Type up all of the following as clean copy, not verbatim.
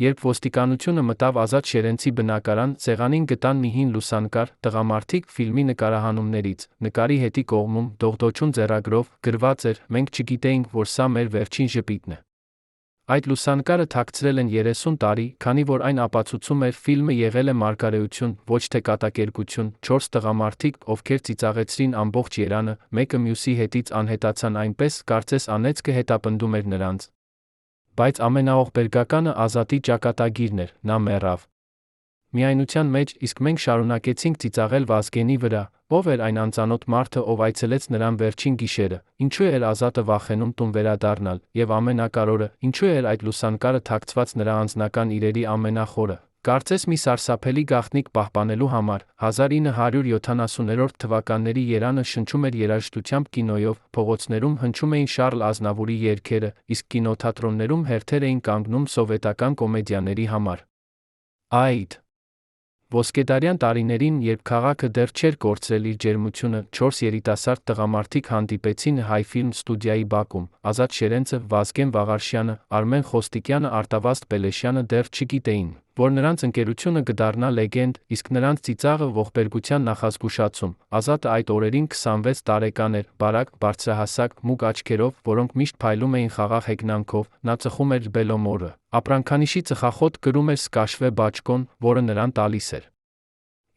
Երբ ոստիկանությունը մտավ Ազատ Շերենցի բնակարան, սեղանին գտան մի հին լուսանկար, տղամարդիկ ֆիլմի նկարահանումներից, նկարի հետի կողմում, դողդոջուն ձեռագրով, գրված էր. «Մենք չգիտեինք, որ սա մեր վերջին ժպիտն է»։ Այդ լուսանկարը թաքցրել են 30 տարի, քանի որ այն ապացուցում էր ֆիլմը եղել է մարգարեություն, ոչ թե կատակերգություն։ 4 տղամարդիկ, ովքեր ծիծաղեցրին ամբողջ երանը, մեկը մյուսի հետից անհետացան այնպես, կարծես անեծքը հետապնդում էր նրանց։ Բայց ամենաողբերգականը Ազատի ճակատագիրն էր, նա մեռավ։ Միայնության մեջ, իսկ մենք շարունակեցինք ծիծաղել Վազգենի վրա, ով էր այն անծանոթ մարդը, ով այցելեց նրան վերջին գիշերը, ինչու էր Ազատը վախենում տուն վերադառնալ, եւ ամենակարևորը, ինչու էր այդ լուսանկարը թաքցված նրա անձնական իրերի ամենախորը, կարծես մի սարսափելի գաղտնիք պահպանելու համար։ 1970-րդ թվականների երանը շնչում էր երաժշտությամբ կինոյով, փողոցներում հնչում էին Շառլ Ազնավուրի երգերը, իսկ կինոթատրոններում հերթեր էին կանգնում սովետական կոմեդիաների համար։ Այդ ոսկեդարյան տարիներին, երբ քաղաքը դեռ չէր կորցրել իր ջերմությունը, 4 երիտասարդ տղամարդիկ հանդիպեցին Հայֆիլմ ստուդիայի բակում։ Ազատ Շերենցը, Վազգեն Վաղարշյանը, Արմեն Խոստիկյանը, Արտավազդ Պելեշյանը դեռ չգիտեին, որ նրանց ընկերությունը կդառնա լեգենդ, իսկ նրանց ծիծաղը ողբերգության նախազգուշացում։ Ազատը այդ օրերին 26 տարեկան էր, բարակ, բարձրահասակ, մուգ աչքերով, որոնք միշտ փայլում էին խաղաղ հեգնանքով, նա ծխում էր Բելոմորը։ Ապրանքանիշի ծխախոտ կրում էր Սկաշվե բաճկոն, որը նրան տալիս էր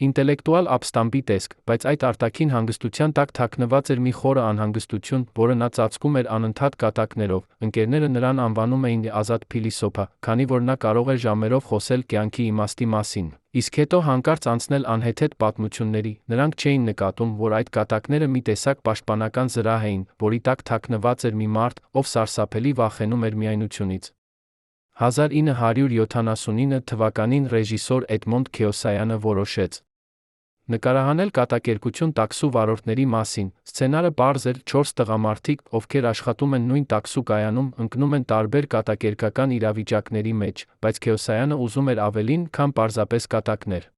ինտելեկտուալ ապստամբի տեսք, բայց այդ արտաքին հանգստության տակ թաքնված էր մի խորը անհանգստություն, որը նա ծածկում էր անընդհատ կատակներով։ Ընկերները նրան անվանում էին Ազատ փիլիսոփա, քանի որ նա կարող էր ժամերով խոսել կյանքի իմաստի մասին, իսկ հետո հանկարծ անցնել անհեթեթ պատմությունների։ Նրանք չէին նկատում, որ այդ կատակները մի տեսակ պաշտպանական զրահ էին, որի տակ թաքնված էր մի մարդ, ով սարսափելի վախենում էր միայնությունից։ 1979 թվականին ռեժիսոր Էդմոնդ Քեոսայանը որոշեց նկարահանել կատակերգություն տաքսու վարորդների մասին։ Սցենարը պարզ էր. 4 տղամարդիկ, ովքեր աշխատում են նույն տաքսու կայանում, ընկնում են տարբեր կատակերգական իրավիճակների մեջ, բայց Քեոսայանը ուզում էր ավելին, քան պարզապես կատակներ։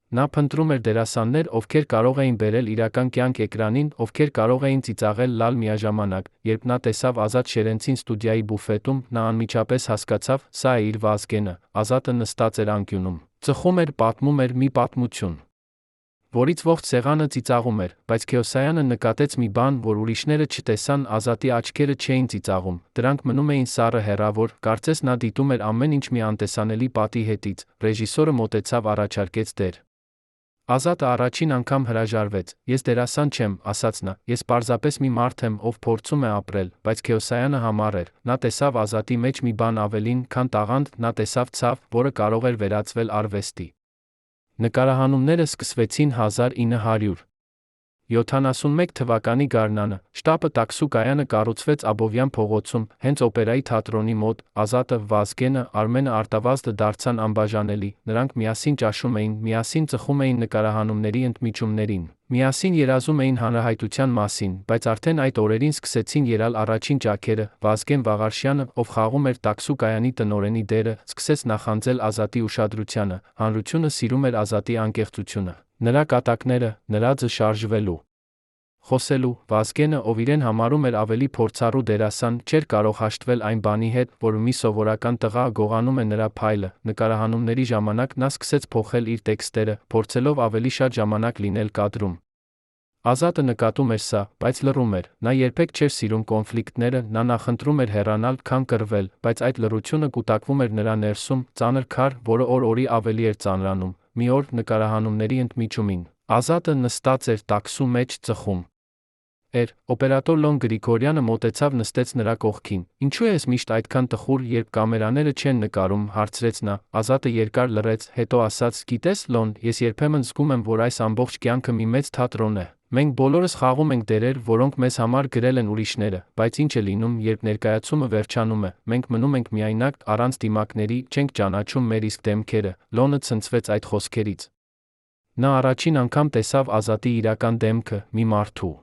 Նա փնտրում էր դերասաններ, ովքեր կարող էին բերել իրական կյանք էկրանին, ովքեր կարող էին ծիծաղել լալ միաժամանակ։ Երբ նա տեսավ Ազատ Շերենցին ստուդիայի բուֆետում, նա անմիջապես հասկացավ՝ սա է իր Վազգենը։ Ազատը նստած էր անկյունում, ծխում էր, պատմում էր մի պատմություն, որից ողջ սեղանը ծիծաղում էր, բայց Քեոսայանը նկատեց մի բան, որ ուրիշները չտեսան. Ազատի աչքերը չէին ծիծաղում, դրանք մնում էին սառը հեռավոր, կարծես նա դիտում էր ամեն ինչ մի անտեսանելի պատի հետից։ Ռեժիսորը մոտեցավ, առաջարկեց դեր։ Ազատը առաջին անգամ հրաժարվեց։ Ես դերասան չեմ, ասաց նա, ես պարզապես մի մարդ եմ, ով փորձում է ապրել, բայց Քեոսայանը համառ էր։ Նա տեսավ Ազատի մեջ մի բան ավելին, քան տաղանդ, նա տեսավ ցավ, որը կարող էր վերածվել արվեստի։ Նկարահանումները սկսվեցին 1971 թվականի գարնանը։ Շտապը տաքսու կայանը կառուցվեց Աբովյան փողոցում, հենց օպերայի թատրոնի մոտ։ Ազատը, Վազգենը, Արմենը, Արտավազդը դարձան անբաժանելի։ Նրանք միասին ճաշում էին, միասին ծխում էին նկարահանումների ընդմիջումներին, միասին երազում էին հանրահայտության մասին, բայց արդեն այդ օրերին սկսեցին ելալ առաջին ճաքերը։ Վազգեն Վաղարշյանը, ով խաղում էր տաքսու կայանի տնօրենի դերը, սկսեց նախանձել Ազատի ուշադրությանը։ Հանրությունը սիրում էր Ազատի անկեղծությունը, նրա կատակները, նրա ձ շարժվելու, խոսելու։ Վազգենը, ով իրեն համարում էր ավելի փորձառու դերասան, չէր կարող հաշտվել այն բանի հետ, որ մի սովորական տղա գողանում է նրա փայլը։ Նկարահանումների ժամանակ նա սկսեց փոխել իր տեքստերը, փորձելով ավելի շատ ժամանակ լինել կադրում։ Ազատը նկատում էր սա, բայց լռում էր։ Նա երբեք չէր սիրում կոնֆլիկտները, նա նախընտրում էր հեռանալ, քան կռվել, բայց այդ լռությունը կուտակվում էր նրա ներսում, ծանր քար, որը օր-օրի ավելի էր ծանրանում։ Մի օր, նկարահանումների ընդմիջումին, Ազատը նստած էր տաքսու մեջ, ծխում էր։ Օպերատոր Լոն Գրիգորյանը մոտեցավ, նստեց նրա կողքին։ Ինչու ես միշտ այդքան տխուր, երբ կամերաները չեն նկարում, հարցրեց նա։ Ազատը երկար լռեց, հետո ասաց. Գիտես, Լոն, ես երբեմն զգում եմ, որ այս ամբողջ կյանքը մի մեծ թատրոն է։ Մենք բոլորս խաղում ենք դերեր, որոնք մեզ համար գրել են ուրիշները, բայց ինչ է լինում, երբ ներկայացումը վերջանում է։ Մենք մնում ենք միայնակ, առանց դիմակների, չենք ճանաչում մեր իսկ դեմքերը։ Լոնը ցնցվեց այդ խոսքերից։ Նա առաջին անգամ տեսավ Ազատի իրական դեմքը, մի մարդու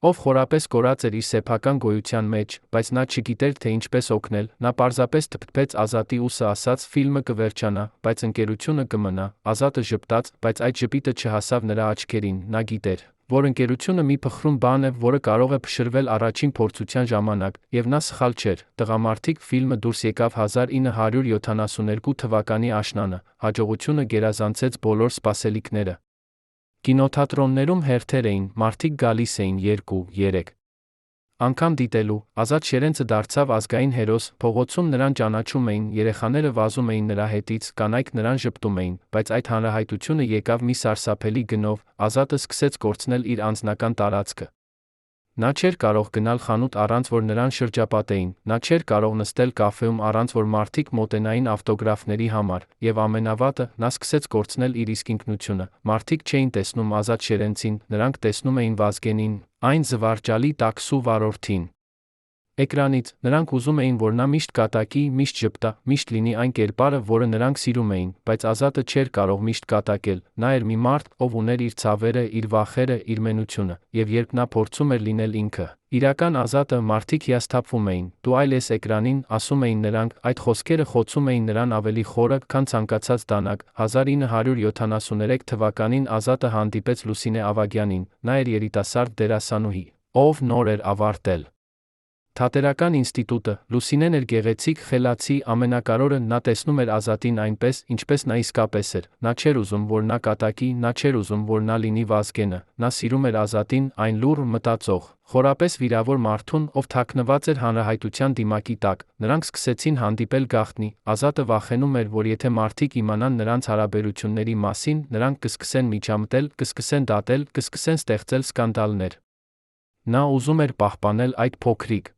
Ով խորապես կորած էր իր սեփական գոյության մեջ, բայց նա չգիտեր, թե ինչպես օգնել, նա պարզապես թփթփեց Ազատի ուսը ասաց ֆիլմը կվերջանա, բայց ընկերությունը կմնա, Ազատը ժպտաց, բայց այդ ժպիտը չհասավ նրա աչքերին, նա գիտեր, որ ընկերությունը մի փխրուն բան է, որը կարող է փշրվել առաջին փորձության ժամանակ, եւ նա սխալ չէր, տղամարդիկ ֆիլմը դուրս եկավ 1972 թվականի աշնանը, հաջողությունը գերազանցեց բոլոր սպասելիքները։ Կինոթատրոններում հերթեր էին, մարդիկ գալիս էին 2-3 անգամ դիտելու, Ազատ Շերենցը դարձավ ազգային հերոս, փողոցում նրան ճանաչում էին, երեխաները վազում էին նրա հետից, կանայք նրան ժպտում էին, բայց այդ հանրահայտությունը եկավ մի սարսափելի գնով, Ազատը սկսեց կորցնել իր անձնական տարածքը։ Նա չէր կարող գնալ խանութ առանց որ նրան շրջապատեին, նա չէր կարող նստել կաֆեում առանց որ մարդիկ մոտենային ավտոգրաֆների համար, եւ ամենավատը, նա սկսեց կորցնել իր իսկ ինքնությունը, մարդիկ չէին տեսնում Ազատ Շերենցին, նրանք տեսնում էին Վազգենին, այն զվարճալի տաքսու վարորդին։ Էկրանից նրանք ուզում էին, որ նա միշտ կատակի, միշտ ժպտա, միշտ լինի այն կերպարը, որը նրանք սիրում էին, բայց Ազատը չէր կարող միշտ կատակել, նա էր մի մարդ, ով ուներ իր ցավերը, իր վախերը, իր մենությունը, եւ երբ նա փորձում էր լինել ինքը, իրական Ազատը, մարդիկ հիասթափվում էին, դու այլ ես էկրանին, ասում էին նրանք, այդ խոսքերը խոցում էին նրան ավելի խորը, քան ցանկացած դանակ։ 1973 թվականին Ազատը հանդիպեց Լուսինե Ավագյանին, նա էր երիտասարդ դերասանուհի, ով նոր էր ավարտել Թատերական ինստիտուտը, Լուսինեն էր գեղեցիկ, խելացի, ամենակարևորը նա տեսնում էր Ազատին այնպես, ինչպես նա իսկապես էր, նա չէր ուզում, որ նա կատակի, նա չէր ուզում, որ նա լինի Վազգենը, նա սիրում էր Ազատին, այն լուռ, մտածող, խորապես վիրավոր մարդուն, ով թաքնված էր հանրահայտության դիմակի տակ, նրանք սկսեցին հանդիպել գաղտնի, Ազատը վախենում էր, որ եթե մարդիկ իմանան նրանց հարաբերությունների մասին, նրանք կսկսեն միջամտել, կսկսեն դատել, կսկսեն ստեղծել սկանդալներ։ Նա ուզում էր պահպանել այդ փոքրիկ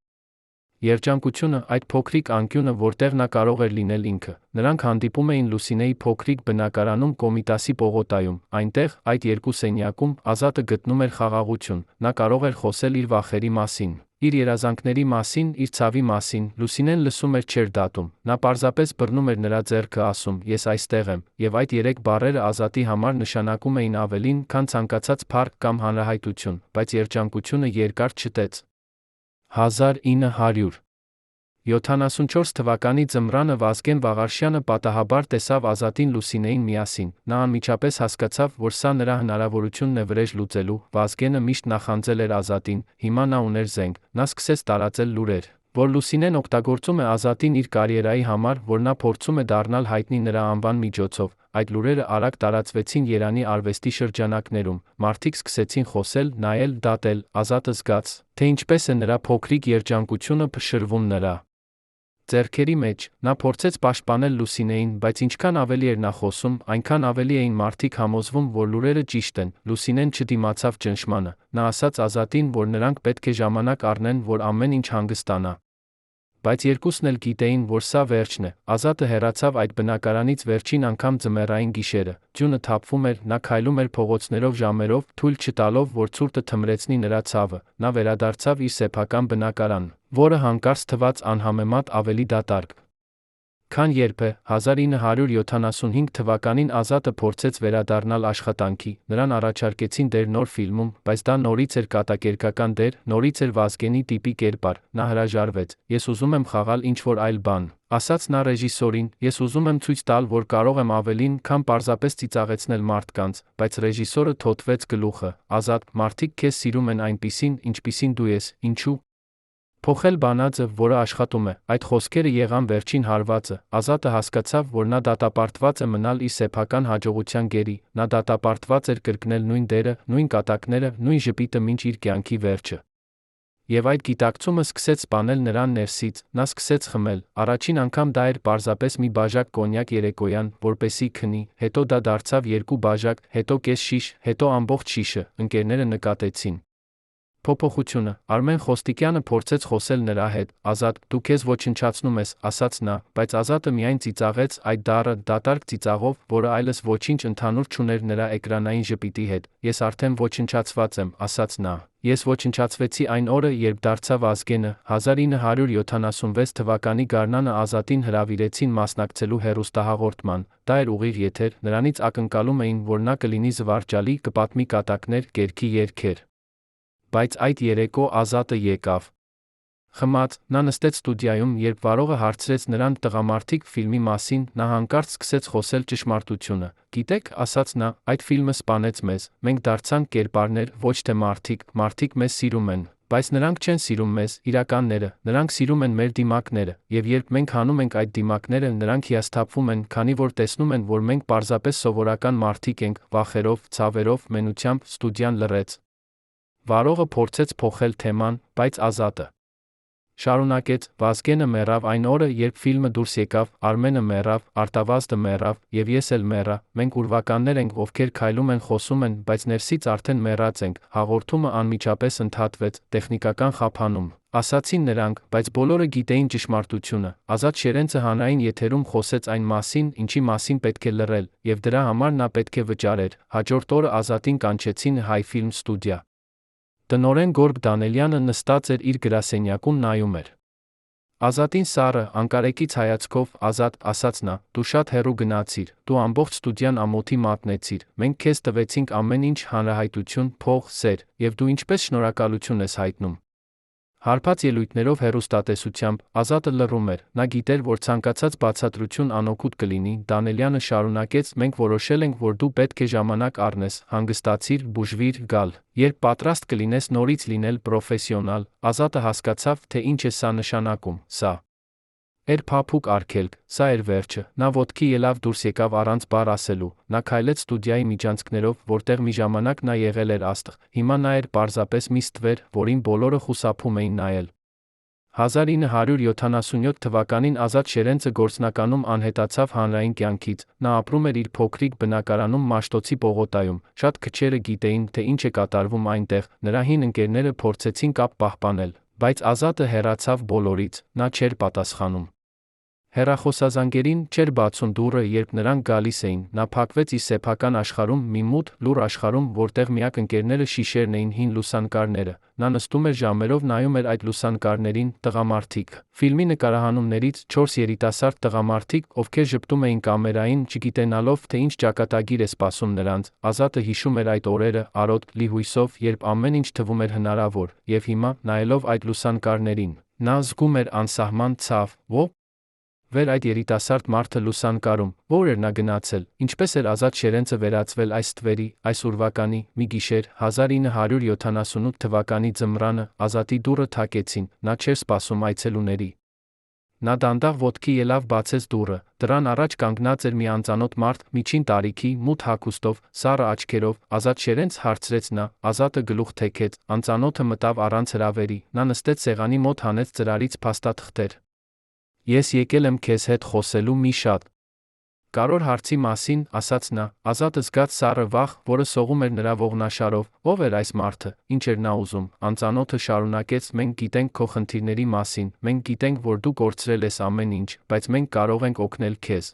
երջանկությունը, այդ փոքրիկ անկյունը, որտեղ նա կարող էր լինել ինքը։ Նրանք հանդիպում էին Լուսինեի փոքրիկ բնակարանում Կոմիտասի պողոտայում, այնտեղ, այդ երկու սենյակում, Ազատը գտնում էր խաղաղություն, նա կարող էր խոսել իր վախերի մասին, իր երազանքների մասին, իր ցավի մասին, Լուսինեն լսում էր չէր դատում, նա պարզապես բռնում էր նրա ձեռքը ասում, ես այստեղ եմ, եւ այդ երեք բառերը Ազատի համար նշանակում էին ավելին, քան ցանկացած փառք կամ հանրահայտություն, բայց երջանկությունը երկար չտեց։ 1974 թվականի ձմռանը Վազգեն Վաղարշյանը պատահաբար տեսավ Ազատին Լուսինեին միասին, նա անմիջապես հասկացավ, որ սա նրա հնարավորությունն է վրեժ լուծելու, Վազգենը միշտ նախանձել էր Ազատին, հիմա նա ուներ զենք, նա սկսեց տարածել լուրեր, որ Լուսինեն օգտագործում է Ազատին իր կարիերայի համար, որ նա փորձում է դառնալ հայտնի նրա անվան միջոցով, այդ լուրերը արագ տարածվեցին Երանի արվեստի շրջանակներում, մարդիկ սկսեցին խոսել, նայել, դատել, Ազատը զգաց, թե ինչպես է նրա փոքրիկ երջանկությունը փշրվում նրա ձեռքերի մեջ, նա փորձեց պաշտպանել Լուսինեին, բայց ինչքան ավելի էր նա խոսում, այնքան ավելի էին մարդիկ համոզվում, որ լուրերը ճիշտ են, Լուսինեն չդիմացավ ճնշմանը, նա ասաց Ազատին, որ նրանք պետք է ժամանակ առնեն, որ ամեն ինչ հանգստանա։ Բայց երկուսն էլ գիտեին, որ սա վերջն է, Ազատը հեռացավ այդ բնակարանից վերջին անգամ ձմեռային գիշերը, ջունը թափվում էր, նա քայլում էր փողոցներով ժամերով, թույլ չտալով, որ ցուրտը թմրեցնի նրա ցավը, նա վերադարձավ իր սեփական բնակարան, որը հանկարծ թվաց անհամեմատ ավելի դատարկ, քան երբե։ 1975 թվականին Ազատը փորձեց վերադառնալ աշխատանքի, նրան առաջարկեցին դեր նոր ֆիլմում, բայց դա նորից էր կատակերգական դեր, նորից էր Վազգենի տիպի կերպար, նա հրաժարվեց, ես ուզում եմ խաղալ ինչ-որ այլ բան, ասաց նա ռեժիսորին, ես ուզում եմ ցույց տալ, որ կարող եմ ավելին, քան պարզապես ծիծաղեցնել մարդկանց, բայց ռեժիսորը թոթվեց գլուխը, Ազատ, մարդիկ քեզ սիրում են այնպիսին, ինչպիսին դու ես, ինչու՞ փոխել բանաձև, որը աշխատում է, այդ խոսքերը եղան վերջին հարվածը, Ազատը հասկացավ, որ նա դատապարտված է մնալ իր սեփական հաջողության գերի, նա դատապարտված էր կրկնել նույն դերը, նույն կատակները, նույն ժպիտը մինչ իր կյանքի վերջը։ Եվ այդ գիտակցումը սկսեց սպանել նրան ներսից, նա սկսեց խմել, առաջին անգամ դա էր պարզապես մի բաժակ կոնյակ երեկոյան, որպեսզի քնի, հետո դա դարձավ 2 բաժակ, հետո կես շիշ, հետո ամբողջ շիշը, ընկերները նկատեցին փոփոխությունը, Արմեն Խոստիկյանը փորձեց խոսել նրա հետ, Ազատ, դու քեզ ոչնչացնում ես, ասաց նա, բայց Ազատը միայն ծիծաղեց այդ դառը, դատարկ ծիծաղով, որը այլս ոչինչ ընդհանուր չուներ նրա էկրանային ժպիտի հետ, ես արդեն ոչնչացված եմ, ասաց նա, ես ոչնչացվեցի այն օրը, երբ դարձա Վազգենը, 1976 թվականի գարնանը Ազատին հրավիրեցին մասնակցելու հեռուստահաղորդման, դա էր ուղիղ եթեր, նրանից ակնկալում էին, որ նա կլինի զվարճալի, կպատմի կատակներ, կերքի երգեր։ բայց այդ երեկո Ազատը եկավ։ Խմած, նա նստեց ստուդիայում, երբ վարողը հարցրեց նրան տղամարդիկ ֆիլմի մասին, նա հանկարծ սկսեց խոսել ճշմարտությունը։ Գիտեք, ասաց նա, այդ ֆիլմը սպանեց մեզ, մենք դարձանք կերպարներ, ոչ թե մարդիկ, մարդիկ մեզ սիրում են, բայց նրանք չեն սիրում մեզ, իրականները, նրանք սիրում են մեր դիմակները, եւ երբ մենք հանում ենք այդ դիմակները, նրանք հիասթափվում են, քանի որ տեսնում են, որ մենք պարզապես սովորական մարդիկ ենք, վախերով, ցավերով, մենությամբ, ստուդիան լռեց։ Վարողը փորձեց փոխել թեման, բայց Ազատը շարունակեց, Վազգենը մեռավ այն օրը, երբ ֆիլմը դուրս եկավ, Արմենը մեռավ, Արտավազդը մեռավ, եւ ես էլ մեռա, մենք ուրվականներ ենք, ովքեր քայլում են, խոսում են, բայց ներսից արդեն մեռած ենք, հաղորդումը անմիջապես ընդհատվեց, տեխնիկական խափանում, ասացին նրանք, բայց բոլորը գիտեին ճշմարտությունը, Ազատ Շերենցը հանրային եթերում խոսեց այն մասին, ինչի մասին պետք է լռել, եւ դրա համար նա պետք է վճարեր, հաջորդ օրը Ազատին կանչեցին Հայ ֆիլմ ստուդիա։ Տնօրեն Գորգ Դանելյանը նստած էր իր գրասենյակում նայում էր Ազատին սառը, անկարեկից հայացքով, Ազատ, ասաց նա, դու շատ հեռու գնացիր, դու ամբողջ ստուդիան ամոթի մատնեցիր, մենք քեզ տվեցինք ամեն ինչ, հանրահայտություն, փող, սեր, եւ դու ինչպես շնորհակալություն ես հայտնում։ Հարբած ելույթներով հեռուստատեսությամբ, Ազատը լռում էր, նա գիտեր, որ ցանկացած բացատրություն անօգուտ կլինի, Դանելյանը շարունակեց, մենք որոշել ենք, որ դու պետք է ժամանակ առնես, հանգստացիր, բուժվիր, գալ, երբ պատրաստ կլինես նորից լինել պրոֆեսիոնալ, Ազատը հասկացավ, թե ինչ է սա նշանակում, սա էր փափուկ արգելք, սա էր վերջը, նա ոտքի ելավ դուրս եկավ առանց բառ ասելու, նա քայլեց ստուդիայի միջանցքներով, որտեղ մի ժամանակ նա եղել էր աստղ, հիմա նա էր պարզապես մի ստվեր, որին բոլորը խուսափում էին նայել։ 1977 թվականին Ազատ Շերենցը գործնականում անհետացավ հանրային կյանքից, նա ապրում էր իր փոքրիկ բնակարանում Մաշտոցի պողոտայում, շատ քչերը գիտեին, թե ինչ է կատարվում այնտեղ, նրա հին ընկերները փորձեցին կապ պահպանել, բայց Ազատը հեռացավ բոլորից, նա չէր պատասխանում։ Հեռախոսազանգերին չէր բացում դուռը, երբ նրանք գալիս էին, նա փակվեց իր սեփական աշխարհում, մի մութ, լուռ աշխարհում, որտեղ միակ ընկերները շիշերն էին, հին լուսանկարները, նա նստում էր ժամերով նայում էր այդ լուսանկարներին, տղամարդիկ, ֆիլմի նկարահանումներից 4 երիտասարդ տղամարդիկ, ովքեր ժպտում էին կամերային, չգիտենալով, թե ինչ ճակատագիր է սպասում նրանց, Ազատը հիշում էր այդ օրերը, արոտ, լի հույսով, երբ ամեն ինչ թվում էր հնարավոր, եւ հիմա, նայելով այդ լուսանկարներին, նա զգում էր անսահման ցավ, վեր այդ երիտասարդ մարդը լուսանկարում, որ էր նա գնացել, ինչպես էր Ազատ Շերենցը վերածվել այս ստվերի, այս ուրվականի, մի գիշեր, 1978 թվականի ձմռանը, Ազատի դուռը թակեցին, նա չէր սպասում այցելուների։ Նա դանդաղ ոտքի ելավ բացեց դուռը, դրան առաջ կանգնած էր մի անծանոթ մարդ, միջին տարիքի, մութ հագուստով, սառը աչքերով, Ազատ Շերենց հարցրեց նա, Ազատը գլուխ թեքեց, անծանոթը մտավ առանց հրավերի, նա նստեց սեղանի մոտ հանեց ծրարից փաստաթղթեր։ Ես եկել եմ քեզ հետ խոսելու մի շատ կարևոր հարցի մասին, ասաց նա, Ազատը զգաց սառը վախ, որը սողում էր նրա ողնաշարով, ով էր այս մարդը, ինչ էր նա ուզում, անծանոթը շարունակեց, մենք գիտենք քո խնդիրների մասին, մենք գիտենք, որ դու կորցրել ես ամեն ինչ, բայց մենք կարող ենք օգնել քեզ։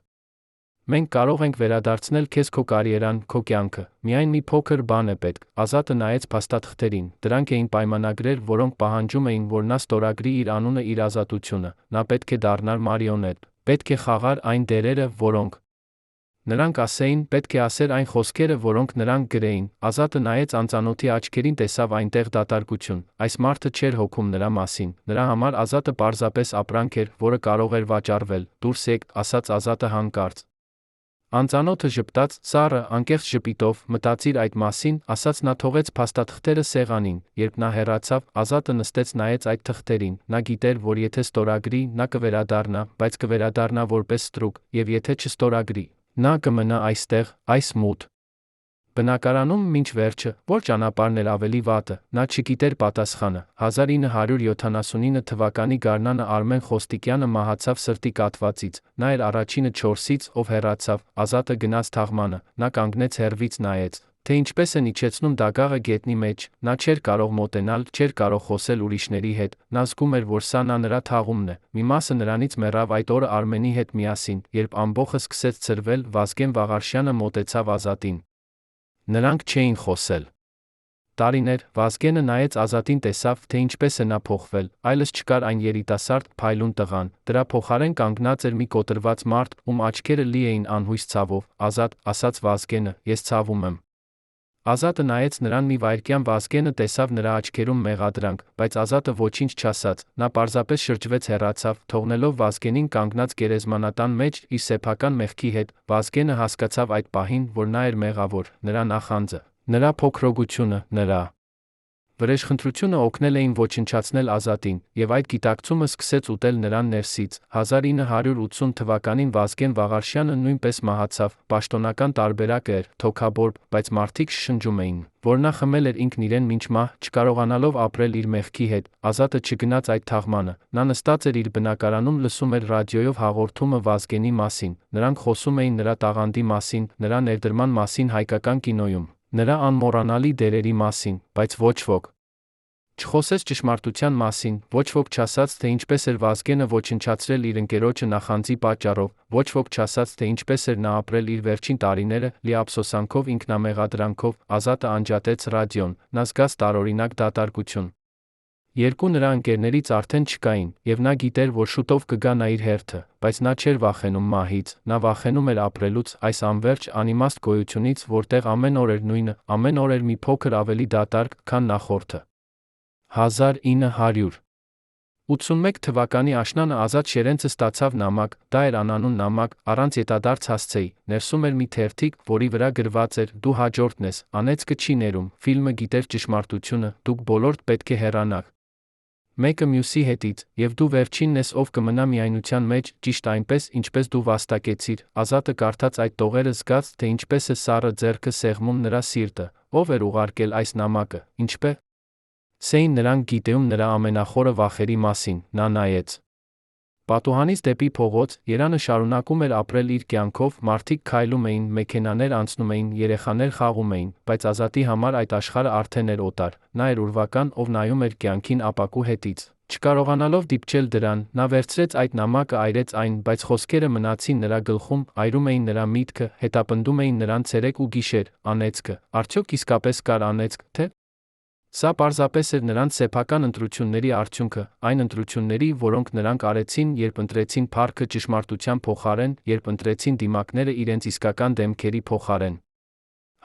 Մենք կարող ենք վերադարձնել քեզ քո կարիերան, քո կյանքը, միայն մի փոքր բան է պետք, Ազատը նայեց փաստաթղթերին, դրանք էին պայմանագրեր, որոնք պահանջում էին, որ նա ստորագրի իր անունը, իր ազատությունը, նա պետք է դառնար մարիոնետ, պետք է խաղար այն դերերը, որոնք նրանք ասեին, պետք է ասեր այն խոսքերը, որոնք նրանք գրեին, Ազատը նայեց անծանոթի աչքերին, տեսավ այնտեղ դատարկություն, այս մարդը չէր հոգում նրա մասին, նրա համար Ազատը պարզապես ապրանք էր, որը կարող էր վաճառվել, դուրս եկ, ասաց Ազատը հանկարծ։ Անծանոթը ժպտաց, սառը, անկեղծ ժպիտով, մտածիր այդ մասին, ասաց նա թողեց փաստաթղթերը սեղանին, երբ նա հեռացավ, Ազատը նստեց նայեց այդ թղթերին, նա գիտեր, որ եթե ստորագրի, նա կվերադառնա, բայց կվերադառնա որպես ստրուկ, եւ եթե չստորագրի, նա կմնա այստեղ, այս մութ բնակարանում մինչ վերջը, որ ճանապարհն էր ավելի վատը, նա չգիտեր պատասխանը, 1979 թվականի գարնանը Արմեն Խոստիկյանը մահացավ սրտի կաթվածից, նա էր առաջինը 4-ից, ով հեռացավ, Ազատը գնաց թաղմանը, նա կանգնեց հեռվից նայեց, թե ինչպես են իջեցնում դագաղը գետնի մեջ, նա չէր կարող մոտենալ, չէր կարող խոսել ուրիշների հետ, նա զգում էր, որ սա նրա թաղումն է, մի մասը նրանից մեռավ այդ օրը Արմենի հետ միասին, երբ ամբոխը սկսեց ցրվել, Վազգեն Վաղարշյանը մոտեցավ Ազատին։ Նրանք չէին խոսել։ Տարիներ, Վազգենը նայեց Ազատին, տեսավ, թե ինչպես է նա փոխվել, այլս չկար այն երիտասարդ, փայլուն տղան, դրա փոխարեն կանգնած էր մի կոտրված մարդ, ում աչքերը լի էին անհույս ցավով, Ազատ, ասաց Վազգենը, ես ցավում եմ։ Ազատը նայեց նրան մի վայրկյան, Վազգենը տեսավ նրա աչքերում մեղադրանք, բայց Ազատը ոչինչ չասաց, նա պարզապես շրջվեց հեռացավ, թողնելով Վազգենին կանգնած գերեզմանատան մեջ իր սեփական մեղքի հետ։ Վազգենը հասկացավ այդ պահին, որ նա էր մեղավոր, նրա նախանձը, նրա փոքրոգությունը, նրա վրեժխնդրությունը օգնել էին ոչնչացնել Ազատին, եւ այդ գիտակցումը սկսեց ուտել նրան ներսից։ 1980 թվականին Վազգեն Վաղարշյանը նույնպես մահացավ, պաշտոնական տարբերակը էր, թոքաբորբ, բայց մարդիկ շշնջում էին, որ նա խմել էր ինքն իրեն մինչ մահ, չկարողանալով ապրել իր մեղքի հետ։ Ազատը չգնաց այդ թաղմանը, նա նստած էր իր բնակարանում, լսում էր ռադիոյով հաղորդումը Վազգենի մասին, նրանք խոսում էին նրա տաղանդի մասին, նրա ներդրման մասին հայկական կինոյում, նրա անմոռանալի դերերի մասին, բայց ոչ ոք չխոսեց ճշմարտության մասին, ոչ ոք չասաց, թե ինչպես էր Վազգենը ոչնչացրել իր ընկերոջը նախանձի պատճառով, ոչ ոք չասաց, թե ինչպես էր նա ապրել իր վերջին տարիները, լի ափսոսանքով, ինքնամեղադրանքով։ Ազատը անջատեց ռադիոն, նա զգաց տարօրինակ դատարկություն։ Երկու նրա ընկերներից արդեն չկային, եւ նա գիտեր, որ շուտով կգա նա իր հերթը, բայց նա չէր վախենում մահից, նա վախենում էր ապրելուց, այս անվերջ անիմաստ գոյությունից, որտեղ ամեն օր էր նույնը, ամեն օր էր մի փոքր ավելի դատարկ, քան նախորդը։ 1981 թվականի աշնանը Ազատ Շերենցը ստացավ նամակ, դա էր անանուն նամակ, առանց ետադարձ հասցեի, ներսում էր մի թերթիկ, որի վրա գրված էր՝ «Դու հաջորդն ես, անեծքը չի ներում, ֆիլմը գիտեր ճշմարտությունը, դուք բոլորդ պետք է հեռանաք մեկը մյուսի հետից, եւ դու վերջինն ես, ով կմնա միայնության մեջ, ճիշտ այնպես, ինչպես դու վաստակեցիր»։ Ազատը կարդաց այդ տողերը, զգաց, թե ինչպես է սառը ձեռքը սեղմում նրա սիրտը, ով էր ուղարկել այս նամակը, ինչպես էին նրանք գիտեում նրա ամենախորը վախերի մասին։ Նա նայեց պատուհանից դեպի փողոց, Երանը շարունակում էր ապրել իր կյանքով, մարդիկ քայլում էին, մեքենաներ անցնում էին, երեխաներ խաղում էին, բայց Ազատի համար այդ աշխարհը արդեն էր օտար, նա էր ուրվական, ով նայում էր կյանքին ապակու հետից։ Չկարողանալով դիպչել դրան, նա վերցրեց այդ նամակը, այրեց այն, բայց խոսքերը մնացին նրա գլխում, այրում էին նրա միտքը, հետապնդում էին նրան ցերեկ ու գիշեր։ Անեծքը, արդյոք իսկապես կար անեծք, թե՞ սա պարզապես էր նրանց սեփական ընտրությունների արդյունքը, այն ընտրությունների, որոնք նրանք արեցին, երբ ընտրեցին փառքը ճշմարտության փոխարեն, երբ ընտրեցին դիմակները իրենց իսկական դեմքերի փոխարեն։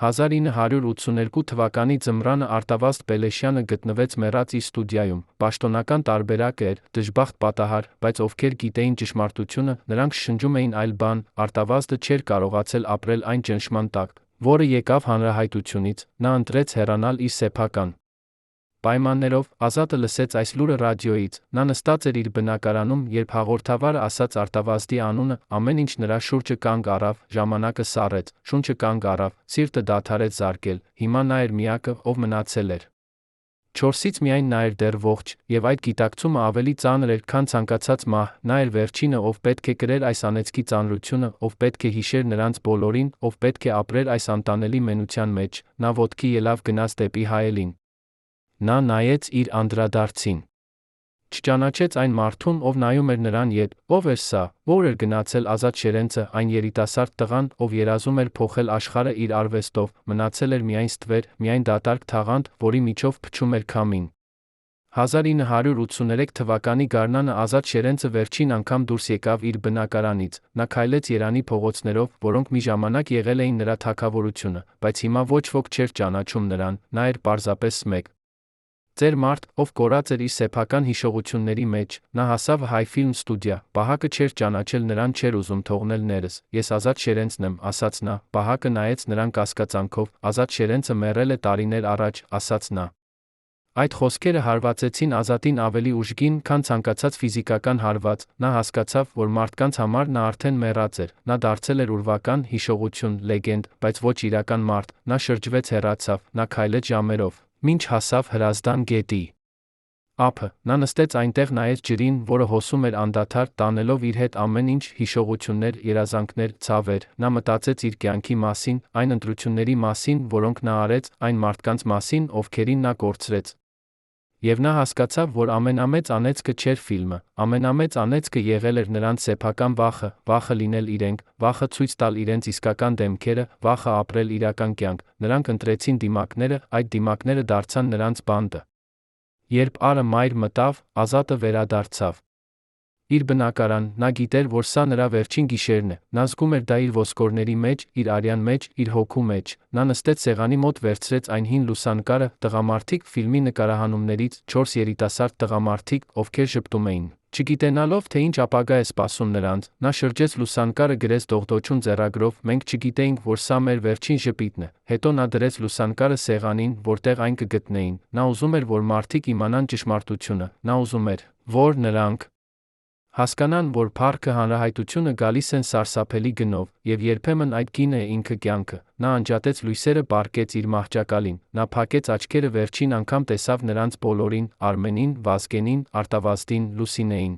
1982 թվականի ձմռանը Արտավազդ Պելեշյանը գտնվեց մեռած իր ստուդիայում, պաշտոնական տարբերակը էր, դժբախտ պատահար, բայց ովքեր գիտեին ճշմարտությունը, նրանք շշնջում էին այլ բան, Արտավազդը չէր կարողացել ապրել այն ճնշման տակ, որը եկավ հանրահայտությունից, նա ընտրեց հեռանալ իր սեփական պայմաններով։ Ազատը լսեց այս լուրը ռադիոյից, նա նստած էր իր բնակարանում, երբ հաղորդավարը ասաց Արտավազդի անունը, ամեն ինչ նրա շուրջը կանգ առավ, ժամանակը սառեց, շունչը կանգ առավ, սիրտը դադարեց զարկել, հիմա նա էր միակը, ով մնացել էր։ 4-ից միայն նա էր դեռ ողջ, եւ այդ գիտակցումը ավելի ծանր էր, քան ցանկացած մահ, նա էր վերջինը, ով պետք է կրեր այս անեծքի ծանրությունը, ով պետք է հիշեր նրանց բոլորին, ով պետք է ապրեր այս անտանելի մենության մեջ։ Նա ոտքի ելավ, գնաց դեպի հայելին։ Նա նայեց իր անդրադարձին։ Չճանաչեց այն մարդուն, ով նայում էր նրան ետ, ով էր սա, որ էր գնացել Ազատ Շերենցը, այն երիտասարդ տղան, ով երազում էր փոխել աշխարհը իր արվեստով, մնացել էր միայն ստվեր, միայն դատարկ թաղանթ, որի միջով փչում էր քամին։ 1983 թվականի գարնանը Ազատ Շերենցը վերջին անգամ դուրս եկավ իր բնակարանից, նա քայլեց Երանի փողոցներով, որոնք մի ժամանակ եղել էին նրա թագավորությունը, բայց հիմա ոչ ոք չէր ճանաչում նրան, նա էր պարզապես մեկ ծեր մարդ, ով կորած էր իր սեփական հիշողությունների մեջ։ Նա հասավ Հայֆիլմ ստուդիա, Բահակը չէր ճանաչել նրան, չէր ուզում թողնել ներս։ Ես Ազատ Շերենցն եմ, ասաց նա։ Բահակը նայեց նրան կասկածանքով։ Ազատ Շերենցը մեռել է տարիներ առաջ, ասաց նա։ Այդ խոսքերը հարվածեցին Ազատին ավելի ուժգին, քան ցանկացած ֆիզիկական հարված։ Նա հասկացավ, որ մարդկանց համար նա արդեն մեռած էր։ Նա դարձել էր ուրվական, հիշողություն, լեգենդ, բայց ոչ իրական մարդ։ Նա շրջվեց, հեռացավ, նա քայլեց ժամերով, մինչ հասավ Հրազդան գետի ափը։ Նա նստեց այնտեղ, նայեց ջրին, որը հոսում էր անդադար, տանելով իր հետ ամեն ինչ՝ հիշողություններ, երազանքներ, ցավեր։ Նա մտածեց իր կյանքի մասին, այն ընտրությունների մասին, որոնք նա արեց, այն մարդկանց մասին, ովքերին նա կորցրեց։ Եվ նա հասկացավ, որ ամենամեծ անեծքը չէր ֆիլմը, ամենամեծ անեծքը եղել էր նրանց սեփական վախը, վախը լինել իրենք, վախը ցույց տալ իրենց իսկական դեմքերը, վախը ապրել իրական կյանք։ Նրանք ընտրեցին դիմակները, այդ դիմակները դարձան նրանց բանտը։ Երբ Արը մայր մտավ, Ազատը վերադարձավ։ Իր բնակարան, նա գիտեր, որ սա նրա վերջին գիշերն է, նա զգում էր դա իր ոսկորների մեջ, իր արյան մեջ, իր հոգու մեջ, նա նստեց սեղանի մոտ վերցրեց այն հին լուսանկարը, տղամարդիկ ֆիլմի նկարահանումներից 4 երիտասարդ տղամարդիկ, ովքեր ժպտում էին։ Չգիտենալով, թե ինչ ապագա է սպասում նրանց, նա շրջեց լուսանկարը գրեց դողդոջուն ձեռագրով, մենք չգիտեինք, որ սա մեր վերջին ժպիտն է։ Հետո նա դրեց լուսանկարը սեղանին, որտեղ այն կգտնեին։ Նա ուզում էր, որ մարդիկ իմանան ճշմարտությունը, նա ուզում էր, որ նրանք հասկանան, որ փառքը հանրահայտությունը գալիս են սարսափելի գնով, եւ երբեմն այդ գինը է ինքը կյանքը։ Նա անջատեց լույսերը, պառկեց իր մահճակալին, նա փակեց աչքերը, վերջին անգամ տեսավ նրանց բոլորին՝ Արմենին, Վազգենին, Արտավազդին, Լուսինեին։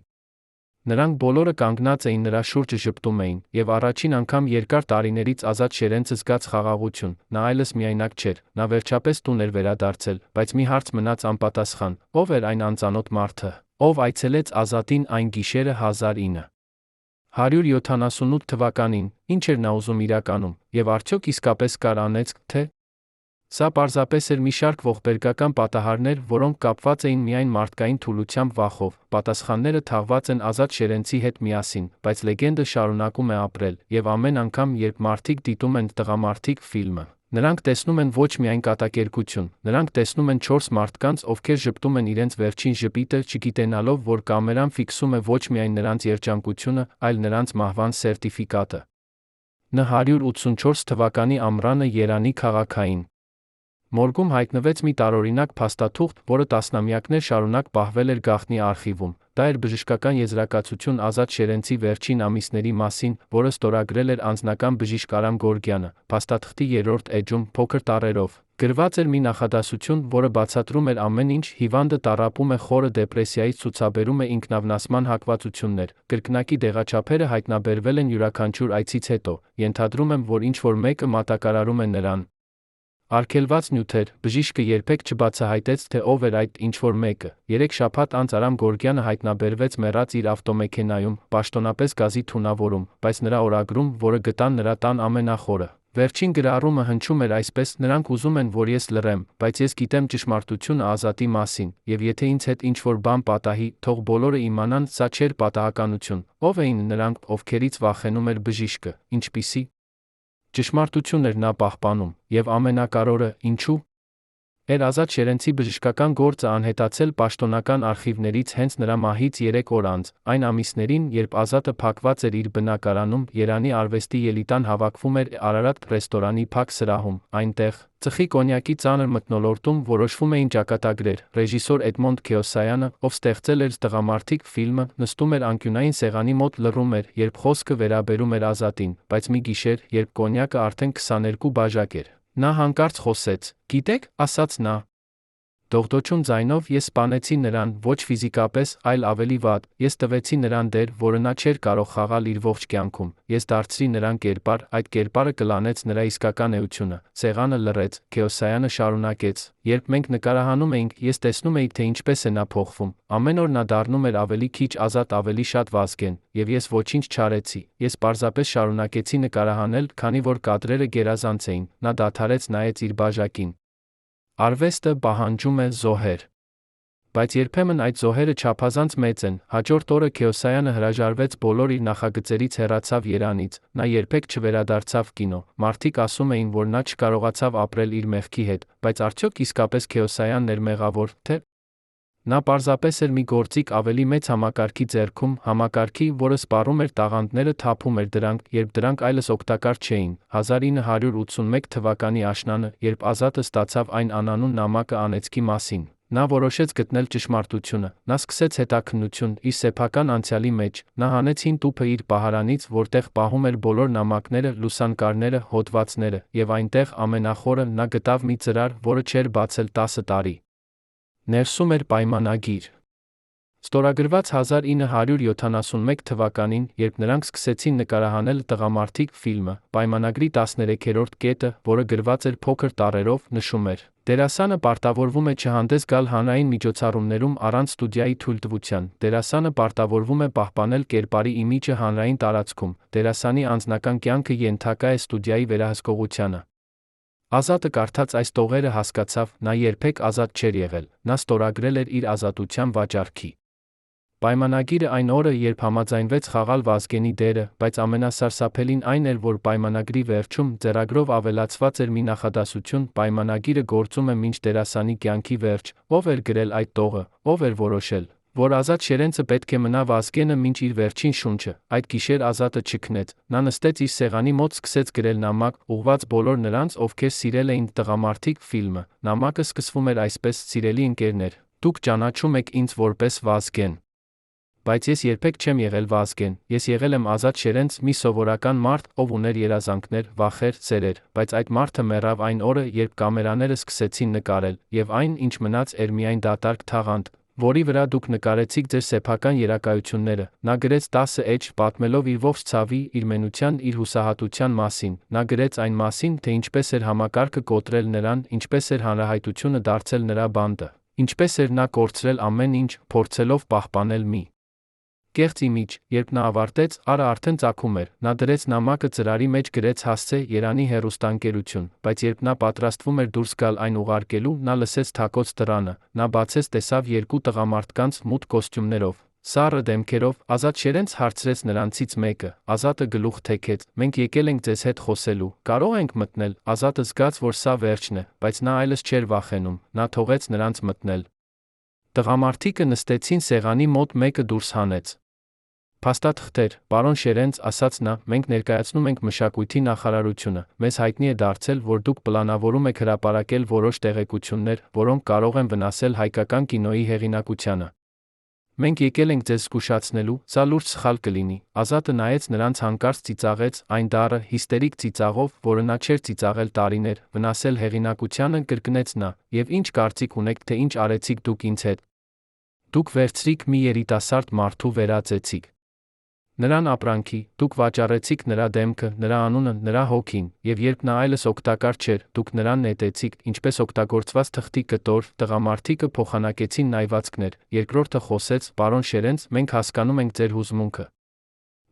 Նրանք բոլորը կանգնած էին նրա շուրջը ժպտում էին, եւ առաջին անգամ երկար տարիներից ազատ շերենցը զգաց խաղաղություն, նա այլս միայնակ չէր, նա վերջապես տուն էր վերադարձել, բայց մի հարց մնաց անպատասխան. ով էր այն անծանոթ մարդը, ով այցելեց Ազատին այն գիշերը 1978 թվականին, ինչ էր նա ուզում իրականում, եւ արդյոք իսկապես կար անեծք, թե սա պարզապես էր մի շարք ողբերգական պատահարներ, որոնք կապված էին միայն մարդկային թուլությամբ վախով, պատասխանները թաղված են Ազատ Շերենցի հետ միասին, բայց լեգենդը շարունակում է ապրել, եւ ամեն անգամ, երբ մարդիկ դիտում են «Տղամարդիկ» ֆիլմը, նրանք տեսնում են ոչ միայն կատակերգություն, նրանք տեսնում են 4 մարդկանց, ովքեր ժպտում են իրենց վերջին ժպիտը, չգիտենալով, որ կամերան ֆիքսում է ոչ միայն նրանց երջանկությունը, այլ նրանց մահվան սերտիֆիկատը։ Ն 184 թվականի ամռանը Երանի քաղաքային մորգում հայտնվեց մի տարօրինակ փաստաթուղթ, որը տասնամյակներ շարունակ պահվել էր գաղտնի արխիվում։ Դա էր բժշկական եզրակացություն Ազատ Շերենցի վերջին ամիսների մասին, որը ստորագրել էր անձնական բժիշկ Արամ Գորգյանը, փաստաթղթի 3-րդ էջում, փոքր տառերով, գրված էր մի նախադասություն, որը բացատրում էր ամեն ինչ, հիվանդը տառապում է խորը դեպրեսիայից, ցուցաբերում է ինքնավնասման հակվածություններ, կրկնակի դեղաչափերը հայտնաբերվել են յուրաքանչյուր այցից հետո, ենթադրում եմ, որ ինչ-որ մեկը մատակարարում է նրան։ Արգելված նյութեր, բժիշկը երբեք չբացահայտեց, թե ով էր այդ ինչ-որ մեկը։ 3 շաբաթ անց Արամ Գորգյանը հայտնաբերվեց մեռած իր ավտոմեքենայում, պաշտոնապես գազի թունավորում, բայց նրա օրագրում, որը գտան նրա տան ամենախորը, վերջին գրառումը հնչում էր այսպես. նրանք ուզում են, որ ես լռեմ, բայց ես գիտեմ ճշմարտությունը Ազատի մասին, եւ եթե ինձ հետ ինչ-որ բան պատահի, թող բոլորը իմանան, սա չէր պատահականություն։ Ով էին նրանք, ովքերից վախենում էր բժիշկը, ինչպիսի ճշմարտություն էր նա պահպանում, եւ ամենակարևորը, ինչու էր Ազատ Շերենցի բժշկական գործը անհետացել պաշտոնական արխիվներից հենց նրա մահից 3 օր անց, այն ամիսներին, երբ Ազատը փակված էր իր բնակարանում, Երանի արվեստի ելիտան հավաքվում էր Արարատ ռեստորանի փակ սրահում, այնտեղ, ծխի կոնյակի ծանր մթնոլորտում որոշվում էին ճակատագրեր, ռեժիսոր Էդմոնդ Քեոսայանը, ով ստեղծել էր «Տղամարդիկ» ֆիլմը, նստում էր անկյունային սեղանի մոտ լռում էր, երբ խոսքը վերաբերում էր Ազատին, բայց մի գիշեր, երբ կոնյակը արդեն 22 բաժակ էր, նա հանկարծ խոսեց. «Գիտեք», ասաց նա, դողդոջուն ձայնով, ես սպանեցի նրան, ոչ ֆիզիկապես, այլ ավելի վատ, ես տվեցի նրան դեր, որը նա չէր կարող խաղալ իր ողջ կյանքում, ես դարձրի նրան կերպար, այդ կերպարը կլանեց նրա իսկական էությունը։ Սեղանը լռեց, Քեոսայանը շարունակեց. երբ մենք նկարահանում էինք, ես տեսնում էի, թե ինչպես է նա փոխվում, ամեն օր նա դառնում էր ավելի քիչ Ազատ, ավելի շատ Վազգեն, եւ ես ոչինչ չարեցի, ես պարզապես շարունակեցի նկարահանել, քանի որ կադրերը գերազանց էին, նա դադարեց, նայեց իր բաժակին։ Արվեստը պահանջում է զոհեր։ Բայց երբեմն այդ զոհերը չափազանց մեծ են։ Հաջորդ օրը Քեոսայանը հրաժարվեց բոլոր իր նախագծերից, հեռացավ Երանից, նա երբեք չվերադարձավ կինո։ Մարդիկ ասում էին, որ նա չկարողացավ ապրել իր մեղքի հետ, բայց արդյոք իսկապես Քեոսայանն էր մեղավոր, թե նա պարզապես էր մի գործիք ավելի մեծ համակարգի ձեռքում, համակարգի, որը սպառում էր տաղանդները, թափում էր դրանք, երբ դրանք այլս օգտակար չէին։ 1981 թվականի աշնանը, երբ Ազատը ստացավ այն անանուն նամակը անեծքի մասին, նա որոշեց գտնել ճշմարտությունը, նա սկսեց հետաքննություն իր սեփական անցյալի մեջ, նա հանեց հին տուփը իր պահարանից, որտեղ պահում էր բոլոր նամակները, լուսանկարները, հոդվածները, եւ այնտեղ ամենախորը նա գտավ մի ծրար, որը չէր բացել 10 տարի։ Ներսում էր պայմանագիր։ Ստորագրված 1971 թվականին, երբ նրանք սկսեցին նկարահանել «Տղամարդիկ» ֆիլմը, պայմանագրի 13-րդ կետը, որը գրված էր փոքր տառերով, նշում էր. դերասանը պարտավորվում է չհանդես գալ հանրային միջոցառումներում առանց ստուդիայի թույլտվության, դերասանը պարտավորվում է պահպանել կերպարի իմիջը հանրային տարածքում, դերասանի անձնական կյանքը ենթակա է ստուդիայի վերահսկողությանը։ Ազատը կարդաց այս տողերը հասկացավ, նա երբեք ազատ չէր եղել, նա ստորագրել էր իր ազատության վաճառքի Պայմանագիրը այն օրը, երբ համաձայնվեց խաղալ Վազգենի դերը, բայց ամենասարսափելին այն էր, որ պայմանագրի վերջում ձեռագրով ավելացված էր մի նախադասություն. պայմանագիրը գործում է մինչ դերասանի կյանքի վերջ, ով էր գրել այդ տողը, ով էր որոշել, որ Ազատ Շերենցը պետք է մնա Վազգենը մինչ իր վերջին շունչը։ Այդ գիշեր Ազատը չքնեց, նա նստեց իր սեղանի մոտ, սկսեց գրել նամակ, ուղղված բոլոր նրանց, ովքեր սիրել էին «Տղամարդիկ» ֆիլմը։ Նամակը սկսվում էր այսպես. «Սիրելի ընկերներ, դուք ճանաչում եք ինձ որպես Վազգեն։ Բայց ես երբեք չեմ եղել Վազգեն, ես եղել եմ Ազատ Շերենց, մի սովորական մարդ, ով ուներ երազանքներ, վախեր, սերեր, բայց այդ մարդը մեռավ այն օրը, երբ կամերաները սկսեցին նկարել, եւ այն, ինչ մնաց, էր միայն դատարկ թաղանթ, որի վրա դուք նկարեցիք ձեր սեփական երակայությունները»։ Նա գրեց 10 էջ, պատմելով իր ողջ ցավի, իր մենության, իր հուսահատության մասին։ Նա գրեց այն մասին, թե ինչպես էր համակարգը կոտրել նրան, ինչպես էր հանրահայտությունը դարձել նրա բանտը, ինչպես էր նա կորցրել ամեն ինչ, փորձելով պահպանել մի կեղծ իմիջ։ Երբ նա ավարտեց, Արը արդեն ծագում էր։ Նա դրեց նամակը ծրարի մեջ, գրեց հասցե Երանի հեռուստաընկերություն, բայց երբ նա պատրաստվում էր դուրս գալ այն ուղարկելու, նա լսեց թակոց դռանը, նա բացեց, տեսավ երկու տղամարդկանց մութ կոստյումներով, սառը դեմքերով։ Ազատ Շերենց հարցրեց նրանցից մեկը։ Ազատը գլուխ թեքեց. «Մենք եկել ենք ձեզ հետ խոսելու, կարող ենք մտնել»։ Ազատը զգաց, որ սա վերջն է, բայց նա այլևս չէր վախենում, նա թողեց նրանց մտնել։ Տղամարդիկը նստեցին սեղանի մոտ, մեկը դուրս հանեց փաստաթղթեր։ «Պարոն Շերենց», ասաց նա, «մենք ներկայացնում ենք Մշակույթի նախարարությունը, մեզ հայտնի է դարձել, որ դուք պլանավորում եք հրապարակել որոշ տեղեկություններ, որոնք կարող են վնասել հայկական կինոյի հեղինակությանը։ Մենք եկել ենք ձեզ զգուշացնելու, սա լուրջ սխալ կլինի»։ Ազատը նայեց նրանց, հանկարծ ծիծաղեց, այն դառը, հիստերիկ ծիծաղով, որը նա չէր ծիծաղել տարիներ։ «Վնասել հեղինակությանը», կրկնեց նա, «եւ ինչ կարծիք ունեք, թե ինչ արեցիք դուք ինձ հետ։ Դուք վերցրիք մի երիտասարդ մարդու, վերածեցիք նրան ապրանքի, դուք վաճառեցիք նրա դեմքը, նրա անունը, նրա հոգին, եւ երբ նա այլևս օգտակար չէր, դուք նրան նետեցիք, ինչպես օգտագործված թղթի կտոր»։ Տղամարդիկը փոխանակեցին նայվածքներ։ Երկրորդը խոսեց. «Պարոն Շերենց, մենք հասկանում ենք ձեր հուզմունքը,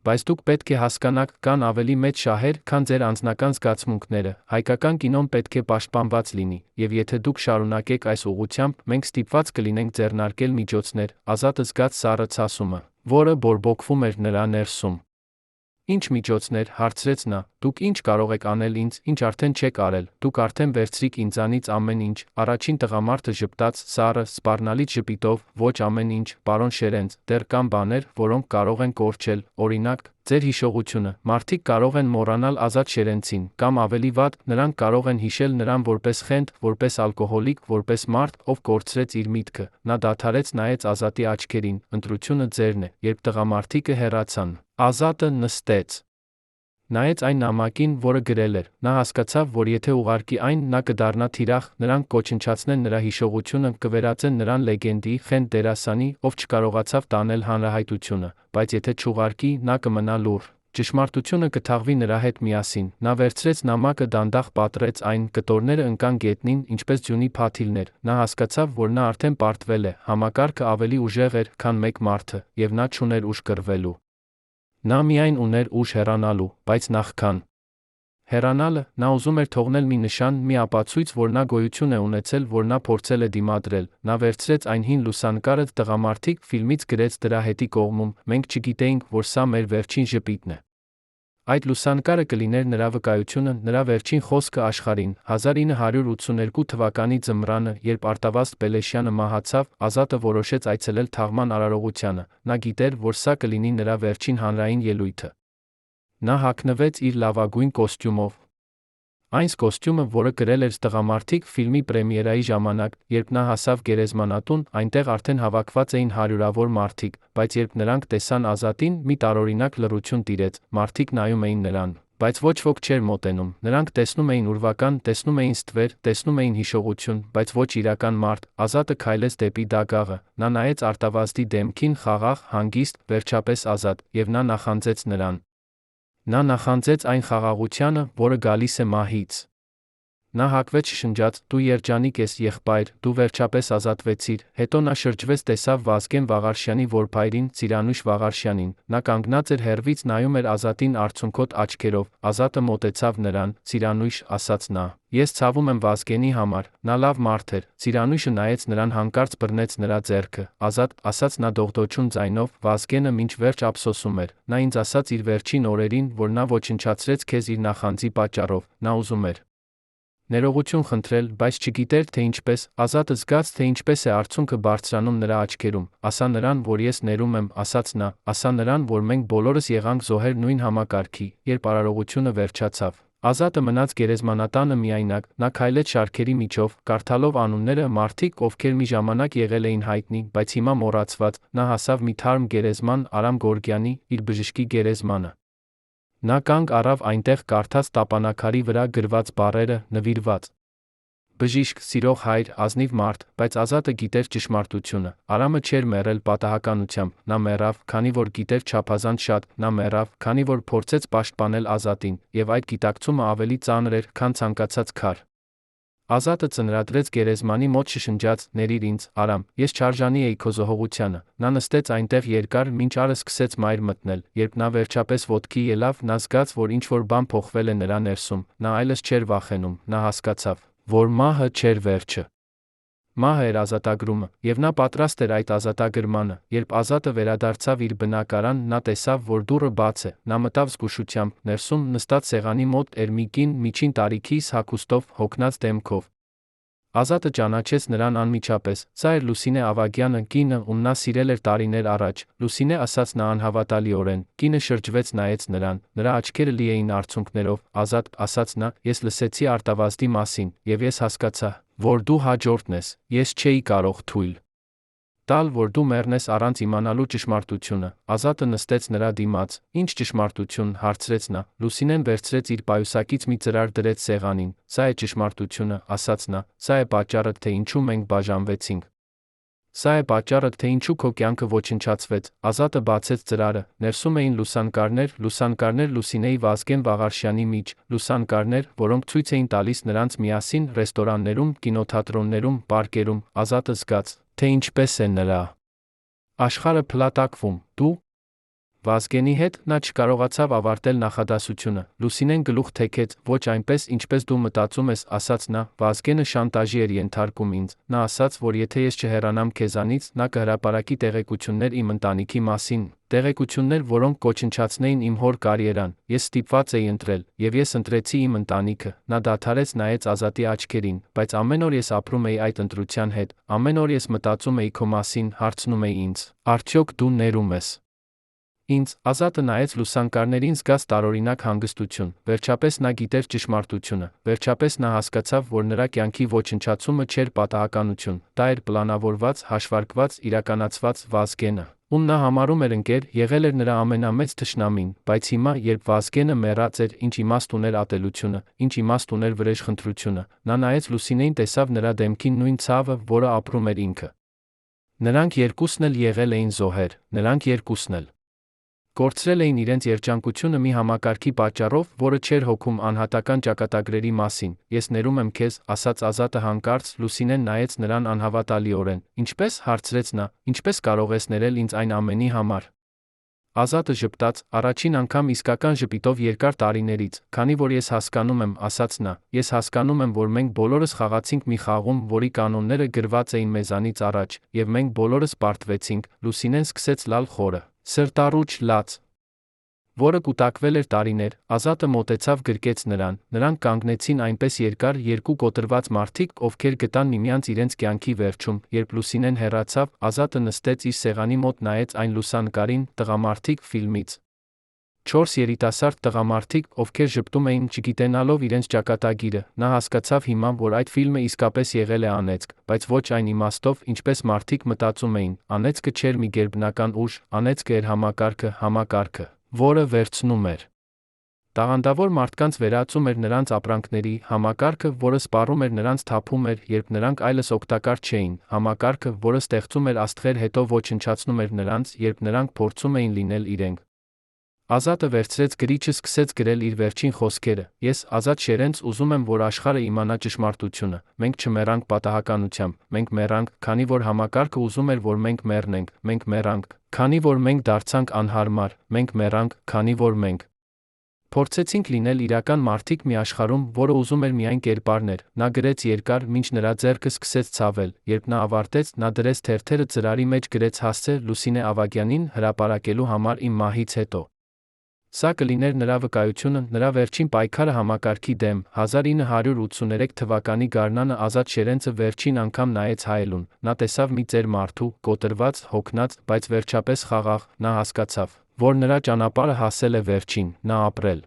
բայց դուք պետք է հասկանաք, կան ավելի մեծ շահեր, քան ձեր անձնական զգացմունքները։ Հայկական կինոն պետք է պաշտպանված լինի, եւ եթե դուք շարունակեք այս ուղղությամբ, մենք ստիպված կլինենք ձեռնարկել միջոցներ»։ Ազատը զգաց սառը ցասումը, որը բորբոքվում էր նրա ներսում։ «Ինչ միջոցներ», հարցրեց նա, «դուք ինչ կարող եք անել ինձ, ինչ արդեն չեք արել, դուք արդեն վերցրիք ինձանից ամեն ինչ»։ Առաջին տղամարդը ժպտաց սառը, սպառնալից ժպիտով. «Ոչ ամեն ինչ, պարոն Շերենց, դեռ կան բաներ, որոնք կարող են կորչել, օրինակ, ձեր հիշողությունը։ Մարդիկ կարող են մոռանալ Ազատ Շերենցին, կամ ավելի վատ, նրանք կարող են հիշել նրան որպես խենթ, որպես ալկոհոլիկ, որպես մարդ, ով կորցրեց իր միտքը»։ Նա դադարեց, նայեց Ազատի աչքերին. «Ընտրությունը ձերն է»։ Երբ տղամարդիկը հեռացան, Ազատը նստեց, նայեց այն նամակին, որը գրել էր։ Նա հասկացավ, որ եթե ուղարկի այն, նա կդառնա թիրախ, նրանք կոչնչացնեն նրա հիշողությունը, կվերածեն նրան լեգենդի, խենթ դերասանի, ով չկարողացավ տանել հանրահայտությունը, բայց եթե չուղարկի, նա կմնա լուռ։ Ճշմարտությունը կթաղվի նրա հետ միասին։ Նա վերցրեց նամակը, դանդաղ պատռեց այն, կտորները ընկան գետնին, ինչպես ձյունի փաթիլներ։ Նա հասկացավ, որ նա արդեն պարտվել է, համակարգը ավելի ուժեղ էր, քան մեկ մարդը, եւ նա չուներ ուժ կռվելու։ Նա միայն ուներ ուժ հեռանալու, բայց նախքան հեռանալը, նա ուզում էր թողնել մի նշան, մի ապացույց, որ նա գոյություն է ունեցել, որ նա փորձել է դիմադրել։ Նա վերցրեց այն հին լուսանկարը «Տղամարդիկ» ֆիլմից, գրեց դրա հետի կողմում. «Մենք չգիտեինք, որ սա մեր վերջին ժպիտն է»։ Այդ լուսանկարը կլիներ նրա վկայությունը, նրա վերջին խոսքը աշխարհին։ 1982 թվականի ձմռանը, երբ Արտավազդ Պելեշյանը մահացավ, Ազատը որոշեց այցելել թաղման արարողությանը։ Նա գիտեր, որ սա կլինի նրա վերջին հանրային ելույթը։ Նա հագնվեց իր լավագույն կոստյումով։ Այն կոստյումը, որը կրել էր «Տղամարդիկ» ֆիլմի պրեմիերայի ժամանակ, երբ նա հասավ գերեզմանատուն, այնտեղ արդեն հավաքված էին հարյուրավոր մարդիկ, բայց երբ նրանք տեսան Ազատին, մի տարօրինակ լռություն տիրեց, մարդիկ նայում էին նրան, բայց ոչ ոք չէր մոտենում, նրանք տեսնում էին ուրվական, տեսնում էին ստվեր, տեսնում էին հիշողություն, բայց ոչ իրական մարդ։ Ազատը քայլեց դեպի դագաղը, նա նայեց Արտավազդի դեմքին, խաղաղ, հանգիստ, վերջապես ազատ, եւ նա նախանձեց նրան։ Նա նախանձեց այն խաղաղությանը, որը գալիս է մահից։ Նա հակվեց շշնջաց. «Դու երջանիկ ես, եղբայր, դու վերջապես ազատվեցիր»։ Հետո նա շրջվեց, տեսավ Վազգեն Վաղարշյանի որբայրին, Ծիրանույշ Վաղարշյանին։ Նա կանգնած էր հեռվից նայում էր Ազատին արցունքոտ աչքերով։ Ազատը մոտեցավ նրան. «Ծիրանույշ», ասաց նա։ «Ես ցավում եմ Վազգենի համար, նա լավ մարդ էր»։ Ծիրանույշը նայեց նրան, հանկարծ բռնեց նրա ձեռքը։ «Ազատ», ասաց նա դողդոջուն ձայնով, Վազգենը մինչ վերջ ափսոսում էր։ Նա ինձ ասաց իր վերջին օրերին, որ նա ոչնչացրեց քեզ իր նախանձի պատճառով։ Նա ուզում էր ներողություն խնդրել, բայց չգիտեր, թե ինչպես։ Ազատը զգաց, թե ինչպես է արցունքը բարձրանում նրա աչքերում։ «Ասա նրան, որ ես ներում եմ», ասաց նա, «ասա նրան, որ մենք բոլորս եղանք զոհեր նույն համակարգի»։ Երբ արարողությունը վերջացավ, Ազատը մնաց գերեզմանատանը միայնակ։ Նա քայլեց շարքերի միջով, կարդալով անունները, մարդիկ, ովքեր մի ժամանակ եղել էին հայտնի, բայց հիմա մոռացված։ Նա հասավ մի թարմ գերեզման, Արամ Գորգյանի, իր բժշկի գերեզմանը։ Նա կանգ առավ այնտեղ, կարդաց տապանաքարի վրա գրված բառերը՝ նվիրված բժիշկ, սիրող հայր, ազնիվ մարդ, բայց Ազատը գիտեր ճշմարտությունը։ Արամը չէր մեռել պատահականությամբ, նա մեռավ, քանի որ գիտեր չափազանց շատ, նա մեռավ, քանի որ փորձեց պաշտպանել Ազատին, եւ այդ գիտակցումը ավելի ծանր էր, քան ցանկացած քար։ Ազատը ծնրադրեց գերեզմանի մոտ, շշնջաց. «Ներիր ինձ, Արամ, ես չարժանի էի քո զոհողությանը»։ Նա նստեց այնտեղ երկար, մինչ ալը սկսեց մայր մտնել։ Երբ նա վերջապես ոտքի ելավ, նա զգաց, որ ինչ-որ բան փոխվել է նրա ներսում։ Նա այլևս չէր վախենում։ Նա հասկացավ, որ մահը չէր վերջը։ Մահը էր ազատագրումը, եւ նա պատրաստ էր այդ ազատագրմանը։ Երբ Ազատը վերադարձավ իր բնակարան, նա տեսավ, որ դուռը բաց է։ Նա մտավ զգուշությամբ։ Ներսում, նստած սեղանի մոտ, էր մի կին, միջին տարիքիս, հագուստով, հոգնած դեմքով։ Ազատը ճանաչեց նրան անմիջապես։ Սա էր Լուսինե Ավագյանը, կինը, ում նա սիրել էր տարիներ առաջ։ Լուսինե, ասաց նա անհավատալիորեն։ Կինը շրջվեց, նայեց նրան։ Նրա աչքերը լի էին արցունքներով։ Ազատ, ասաց նա, ես լսեցի Արտավազդի մասին, եւ ես հասկացա, որ դու հաջորդն ես։ Ես չէի կարող թույլ տալ, որ դու մեռնես առանց իմանալու ճշմարտությունը։ Ազատը նստեց նրա դիմաց։ Ինչ ճշմարտություն, հարցրեց նա։ Լուսինեն վերցրեց իր պայուսակից մի ծրար, դրեց սեղանին։ Սա է ճշմարտությունը, ասաց նա։ Սա է պատճառը, թե ինչու մենք բաժանվեցինք։ Սա է պատճառը, թե ինչու քո կյանքը ոչնչացվեց։ Ազատը բացեց ծրարը։ Ներսում էին լուսանկարներ Լուսինեի Վազգեն Վաղարշյանի միջ, լուսանկարներ, որոնք ցույց էին տալիս նրանց միասին ռեստորաններում, կինոթատրոններում, պարկերում։ Ազատը զգաց, թե ինչպես է նրա աշխարհը փլատակվում։ Դու Վազգենի հետ նա չկարողացավ ավարտել նախադասությունը։ Լուսինեն գլուխ թեքեց. «Ոչ այնպես, ինչպես դու մտածում ես», ասաց նա։ Վազգենը շանտաժի էր ենթարկում ինձ։ Նա ասաց, որ եթե ես չհեռանամ քեզանից, նա կհրապարակի տեղեկություններ իմ ընտանիքի մասին, տեղեկություններ, որոնք կոչնչացնեին իմ հոր կարիերան։ Ես ստիպված էի ընտրել, եւ ես ընտրեցի իմ ընտանիքը։ Նա դադարեց, նայեց Ազատի աչքերին, բայց ամեն օր ես ապրում էի այդ ընտրության հետ։ Ամեն օր ես մտածում էի քո մասին, հարցնում էի ինձ. արդյոք դու ներում ես ինձ։ Ազատը նայեց լուսանկարներին, զգաց տարօրինակ հանգստություն։ Վերջապես նա գիտեր ճշմարտությունը։ Վերջապես նա հասկացավ, որ նրա կյանքի ոչնչացումը չէր պատահականություն։ Դա էր պլանավորված, հաշվարկված, իրականացված Վազգենը, ում նա համարում էր ընկեր, եղել էր նրա ամենամեծ թշնամին, բայց հիմա, երբ Վազգենը մեռած էր, ինչ իմաստ ուներ ատելությունը, ինչ իմաստ ուներ վրեժխնդրությունը։ Նա նայեց Լուսինեին, տեսավ նրա դեմքին նույն ցավը, որը ապրում էր ինքը։ Նրանք երկուսն էլ եղել էին զոհեր, նրանք երկուսն էլ կորցրել էին իրենց երջանկությունը մի համակարգի պատճառով, որը չէր հոգում անհատական ճակատագրերի մասին։ Ես ներում եմ քեզ, ասաց Ազատը հանկարծ։ Լուսինեն նայեց նրան անհավատալիորեն։ Ինչպես, հարցրեց նա, ինչպես կարող ես ներել ինձ այն ամենի համար։ Ազատը ժպտաց, առաջին անգամ իսկական ժպիտով երկար տարիներից, քանի որ ես հասկանում եմ, ասաց նա, ես հասկանում եմ, որ մենք բոլորս խաղացինք մի խաղում, որի կանոնները գրված էին մեզանից առաջ, եւ մենք բոլորս պարտվեցինք։ Լուսինեն սկսեց լալ խորը, սրտառուչ լաց, որը կուտակվել էր տարիներ։ Ազատը մոտեցավ, գրկեց նրան։ Նրանք կանգնեցին այնպես երկար, երկու կոտրված մարդիկ, ովքեր գտան միմյանց իրենց կյանքի վերջում։ Երբ Լուսինեն հեռացավ, Ազատը նստեց իր սեղանի մոտ, նայեց այն լուսանկարին, տղամարդիկ ֆիլմից։ 4 երիտասարդ տղամարդիկ, ովքեր ժպտում էին, չգիտենալով իրենց ճակատագիրը։ Նա հասկացավ հիմա, որ այդ ֆիլմը իսկապես եղել է անեծք, բայց ոչ այն իմաստով, ինչպես մարդիկ մտածում էին։ Անեծքը չէր մի գերբնական ուժ, անեծքը էր համակարգը, որը վերցնում էր տաղանդավոր մարդկանց, վերածում էր նրանց ապրանքների, համակարգը, որը սպառում էր նրանց, թափում էր, երբ նրանք այլս օգտակար չէին, համակարգը, որը ստեղծում էր աստղեր, հետո ոչնչացնում էր նրանց, երբ նրանք փորձում էին լինել իրենք։ Ազատը վերցրեց գրիչը, սկսեց գրել իր վերջին խոսքերը. «Ես, Ազատ Շերենց, ուզում եմ, որ աշխարհը իմանա ճշմարտությունը։ Մենք չմեռանք պատահականությամբ, մենք մեռանք, քանի որ համակարգը ուզում էր, որ մենք մեռնենք, մենք մեռանք, քանի որ մենք դարձանք անհարմար, մենք մեռանք, քանի որ մենք փորձեցինք լինել իրական մարդիկ մի աշխարհում, որը ուզում էր միայն կերպարներ»։ Նա գրեց երկար, մինչ նրա ձեռքը սկսեց ցավել։ Երբ նա ավարտեց, նա դրեց թերթերը ծրարի մեջ, գրեց. «Հասցե Լուսինե Ավագյանին հրապարակելու համար իմ մահից հետո»։ Սա կլիներ նրա վկայությունը, նրա վերջին պայքարը համակարգի դեմ։ 1983 թվականի գարնանը Ազատ Շերենցը վերջին անգամ նայեց հայելուն։ Նա տեսավ մի ծեր մարդու, կոտրված, հոգնած, բայց վերջապես խաղաղ։ Նա հասկացավ, որ նրա ճանապարհը հասել է վերջին, նա ապրել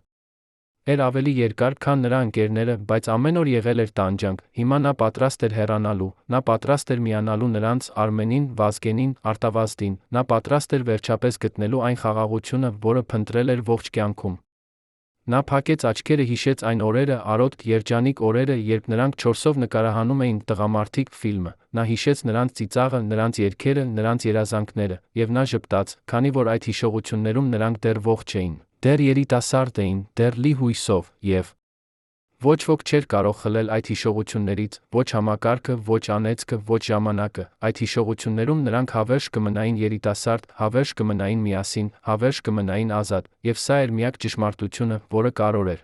էր ավելի երկար, քան նրա ընկերները, բայց ամեն օր եղել էր տանջանք։ Հիմա նա պատրաստ էր հեռանալու, նա պատրաստ էր միանալու նրանց, Արմենին, Վազգենին, Արտավազդին, նա պատրաստ էր վերջապես գտնելու այն խաղաղությունը, որը փնտրել էր ողջ կյանքում։ Նա փակեց աչքերը, հիշեց այն օրերը, արոտ, երջանիկ օրերը, երբ նրանք 4-ով նկարահանում էին «Տղամարդիկ» ֆիլմը։ Նա հիշեց նրանց ծիծաղը, նրանց երգերը, նրանց երազանքները, եւ նա ժպտաց, քանի որ այդ հիշողություններում նրանք դեռ ողջ էին, դեռ երիտասարդ էին, դեռ լի հույսով, եւ ոչ ոք չէր կարող խլել այդ հիշողություններից, ոչ համակարգը, ոչ անեծքը, ոչ ժամանակը։ Այդ հիշողություններում նրանք հավերժ կմնային երիտասարդ, հավերժ կմնային միասին, հավերժ կմնային ազատ, եւ սա էր միակ ճշմարտությունը, որը կարող էր։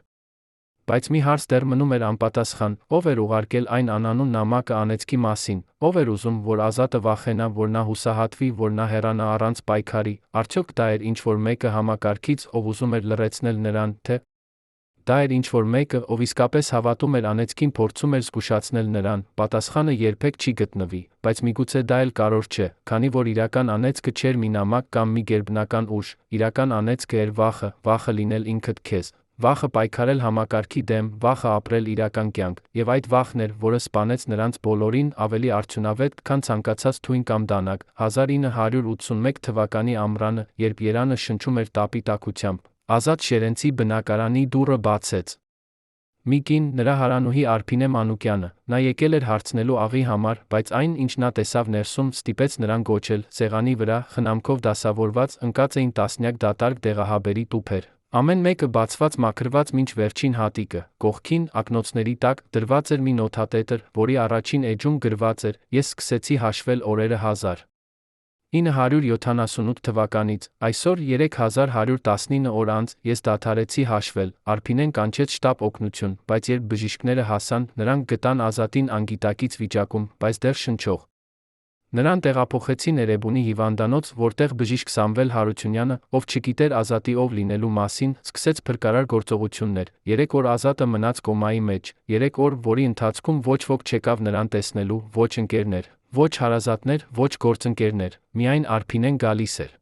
Բայց մի հարց դեռ մնում էր անպատասխան. ով էր ուղարկել այն անանուն նամակը անեծքի մասին, ով էր ուզում, որ Ազատը վախենա, որ նա հուսահատվի, որ նա հեռանա առանց պայքարի։ Արդյոք դա էր ինչ-որ մեկը համակարգից, ով ուզում էր լռեցնել նրան, թե դա էր ինչ-որ մեկը, ով իսկապես հավատում էր անեծքին, փորձում էր զգուշացնել նրան։ Պատասխանը երբեք չի գտնվի, բայց միգուցե դա էլ կարևոր չէ, քանի որ իրական անեծքը չէր մի նամակ կամ մի գերբնական ուժ, իրական անեծքը էր վախը, վախը լինել ինքդ քեզ, վախը պայքարել համակարգի դեմ, վախը ապրել իրական կյանք, եւ այդ վախն էր, որը սպանեց նրանց բոլորին ավելի արդյունավետ, քան ցանկացած թույն կամ դանակ։ 1981 թվականի ամռանը, երբ Երանը շնչում էր տապի տաքությամբ, Ազատ Շերենցի բնակարանի դուռը բացեց մի կին, նրա հարանուհի Արփինե Մանուկյանը։ Նա եկել էր հարցնելու աղի համար, բայց այն, ինչ նա տեսավ ներսում, ստիպեց նրան գոչել։ Սեղանի վրա, խնամքով դասավորված, ընկած էին տասնյակ դատարկ դեղահաբերի տուփեր։ Ամեն մեկը բացված, մաքրված մինչ վերջին հատիկը։ Կողքին, ակնոցների տակ, դրված էր մի նոթատետր, որի առաջին էջում գրված էր. «Ես սկսեցի հաշվել օրերը 1978 թվականից, այսօր 3119 օր անց, ես դադարեցի հաշվել»։ Արփինեն կանչեց շտապ օգնություն, բայց երբ բժիշկները հասան, նրանք գտան Ազատին անգիտակից վիճակում, բայց դեռ շնչող։ Նրան տեղափոխեցին Էրեբունի հիվանդանոց, որտեղ բժիշկ Սամվել Հարությունյանը, ով չգիտեր Ազատի ով լինելու մասին, սկսեց փրկարար գործողություններ։ 3 օր Ազատը մնաց կոմայի մեջ, 3 օր, որի ընթացքում ոչ ոք չեկավ նրան տեսնելու, ոչ ընկերներ, ոչ հարազատներ, ոչ գործընկերներ, միայն Արփինեն գալիս էր։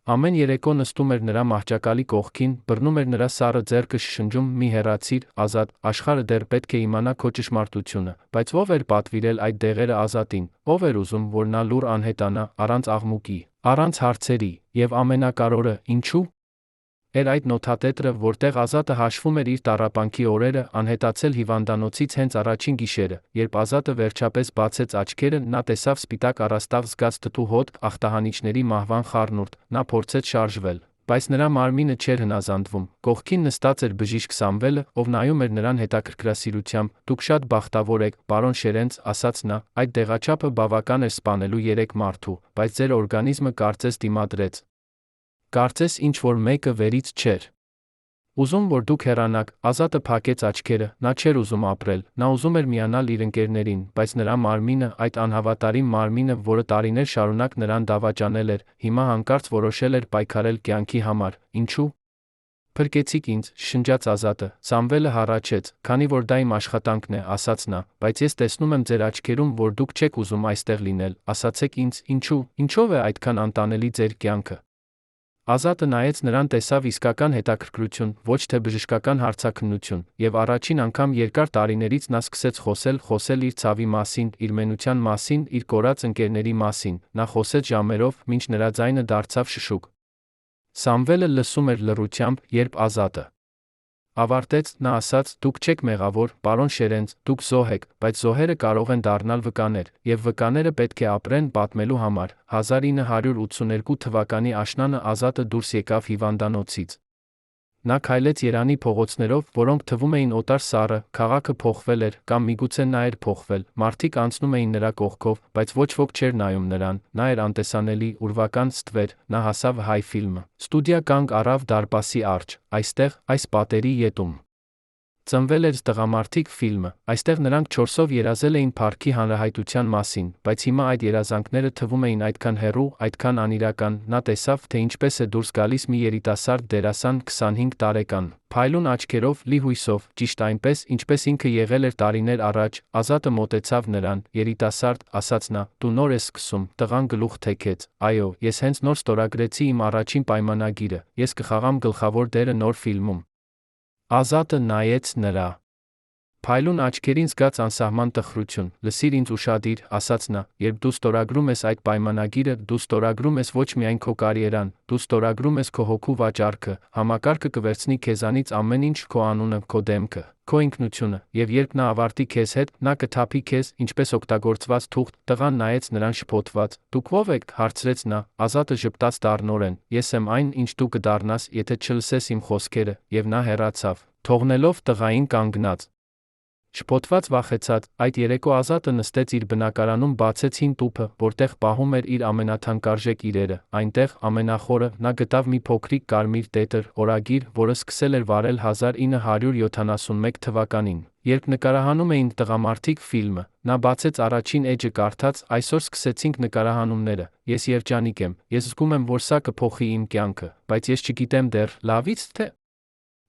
Ամեն երեկո նստում էր նրա մահճակալի կողքին, բռնում էր նրա սառը ձեռքը, շշնջում. «Մի հեռացիր, Ազատ, աշխարհը դեռ պետք է իմանա քո ճշմարտությունը»։ Բայց ով էր պատվիրել այդ դեղերը Ազատին, ով էր ուզում, որ նա լուռ անհետանա, առանց աղմուկի, առանց հարցերի, եւ ամենակարևորը, ինչու՞ էր այդ նոթատետրը, որտեղ Ազատը հաշվում էր իր տառապանքի օրերը, անհետացել հիվանդանոցից հենց առաջին գիշերը։ Երբ Ազատը վերջապես բացեց աչքերը, նա տեսավ սպիտակ առաստաղ զգաց թթու հոտ, ախտահանիչների մահվան խառնուրդ։ Նա փորձեց շարժվել, բայց նրա մարմինը չէր հնազանդվում։ Կողքին նստած էր բժիշկ Սամվելը, ով նայում էր նրան հետաքրքրասիրությամբ։ «Դուք շատ բախտավոր եք, պարոն Շերենց», ասաց նա, «այդ դեղաչափը բավական էր սպանելու 3 մարդու, բայց ձեր օրգանիզմը կարծես դիմադրեց։ Կարծես ինչ-որ մեկը վերից չէր ուզում, որ դուք հեռանաք»։ Ազատը փակեց աչքերը, նա չէր ուզում ապրել, նա ուզում էր միանալ իր ընկերներին, բայց նրա մարմինը, այդ անհավատարիմ մարմինը, որը տարիներ շարունակ նրան դավաճանել էր, հիմա հանկարծ որոշել էր պայքարել կյանքի համար։ «Ինչու՞ փրկեցիք ինձ», շշնջաց Ազատը։ Սամվելը հառաչեց. «Քանի որ դա իմ աշխատանքն է», ասաց նա, «բայց ես տեսնում եմ ձեր աչքերում, որ դուք չեք ուզում այստեղ լինել, ասացեք ինձ, ինչով է այդքան անտանելի ձեր կյանքը»։ Ազատը նայեց նրան, տեսավ իսկական հետաքրքրություն, ոչ թե բժշկական հարցաքննություն, եւ առաջին անգամ երկար տարիներից նա սկսեց խոսել իր ցավի մասին, իր մենության մասին, իր կորած ընկերների մասին։ Նա խոսեց ժամերով, մինչ նրա ձայնը դարձավ շշուկ։ Սամվելը լսում էր լռությամբ, երբ Ազատը Ավարտեց, նա ասաց. «Դուք չեք մեղավոր, պարոն Շերենց, դուք զոհ եք, բայց զոհերը կարող են դառնալ վկաներ, եւ վկաները պետք է ապրեն պատմելու համար»։ 1982 թվականի աշնանը Ազատը դուրս եկավ հիվանդանոցից։ Նա քայլեց Երանի փողոցներով, որոնք թվում էին օտար սառը, քաղաքը փոխվել էր, կամ միգուցե նա էր փոխվել, մարդիկ անցնում էին նրա կողքով, բայց ոչ ոք չէր նայում նրան, նա էր անտեսանելի, ուրվական ստվեր, նա հասավ Հայ ֆիլմ ստուդիա կանգ առավ դարպասի առջ, այստեղ, այս պատերի ետում ծնվել էր «Տղամարդիկ» ֆիլմը, այստեղ նրանք 4-ով երազել էին փառքի հանրահայտության մասին, բայց հիմա այդ երազանքները թվում էին այդքան հեռու, այդքան անիրական, նա տեսավ, թե ինչպես է դուրս գալիս մի երիտասարդ դերասան 25 տարեկան, փայլուն աչքերով, լի հույսով, ճիշտ այնպես, ինչպես ինքը եղել էր տարիներ առաջ։ Ազատը մոտեցավ նրան, երիտասարդ, ասաց նա, դու նոր ես սկսում, տղան գլուխ թեքեց, այո, ես հենց նոր ստորագրեցի իմ առաջին պայմանագիրը, ես կխաղամ գլխավոր դերը նոր ֆիլմում։ Ազատը նայեց նրա փայլուն աչքերին զգաց անսահման տխրություն, լսիր ինձ ուշադիր, ասաց նա, երբ դու ստորագրում ես այդ պայմանագիրը, դու ստորագրում ես ոչ միայն քո կարիերան, դու ստորագրում ես քո հոգու վաճառքը, համակարգը կվերցնի քեզանից ամեն ինչ, քո անունը, քո դեմքը, քո ինքնությունը, եւ երբ նա ավարտի քեզ հետ, նա կթափի քեզ, ինչպես օգտագործված թուղթ։ Տղան նայեց նրան շփոթված։ Դուք ո՞վ եք, հարցրեց նա։ Ազատը ժպտաց դառնորեն, ես եմ այն, ինչ դու կդառնաս, եթե չլսես իմ խոսքերը, եւ նա հեռացավ, թողնելով տղային կանգնած։ Շփոթված վախեցած, այդ երեկո Ազատը նստեց իր բնակարանում, բացեց հին տուփը, որտեղ պահում էր իր ամենաթանկարժեք իրերը, այնտեղ, ամենախորը, նա գտավ մի փոքրիկ կարմիր տետր, օրագիր, որը սկսել էր վարել 1971 թվականին, երբ նկարահանում էին «Տղամարդիկ» ֆիլմը, նա բացեց առաջին էջը, կարդաց. «Այսօր սկսեցինք նկարահանումները, ես երջանիկ եմ, ես զգում եմ, որ սա կփոխի իմ կյանքը, բայց ես չգիտեմ դեռ, լավի՞ց թե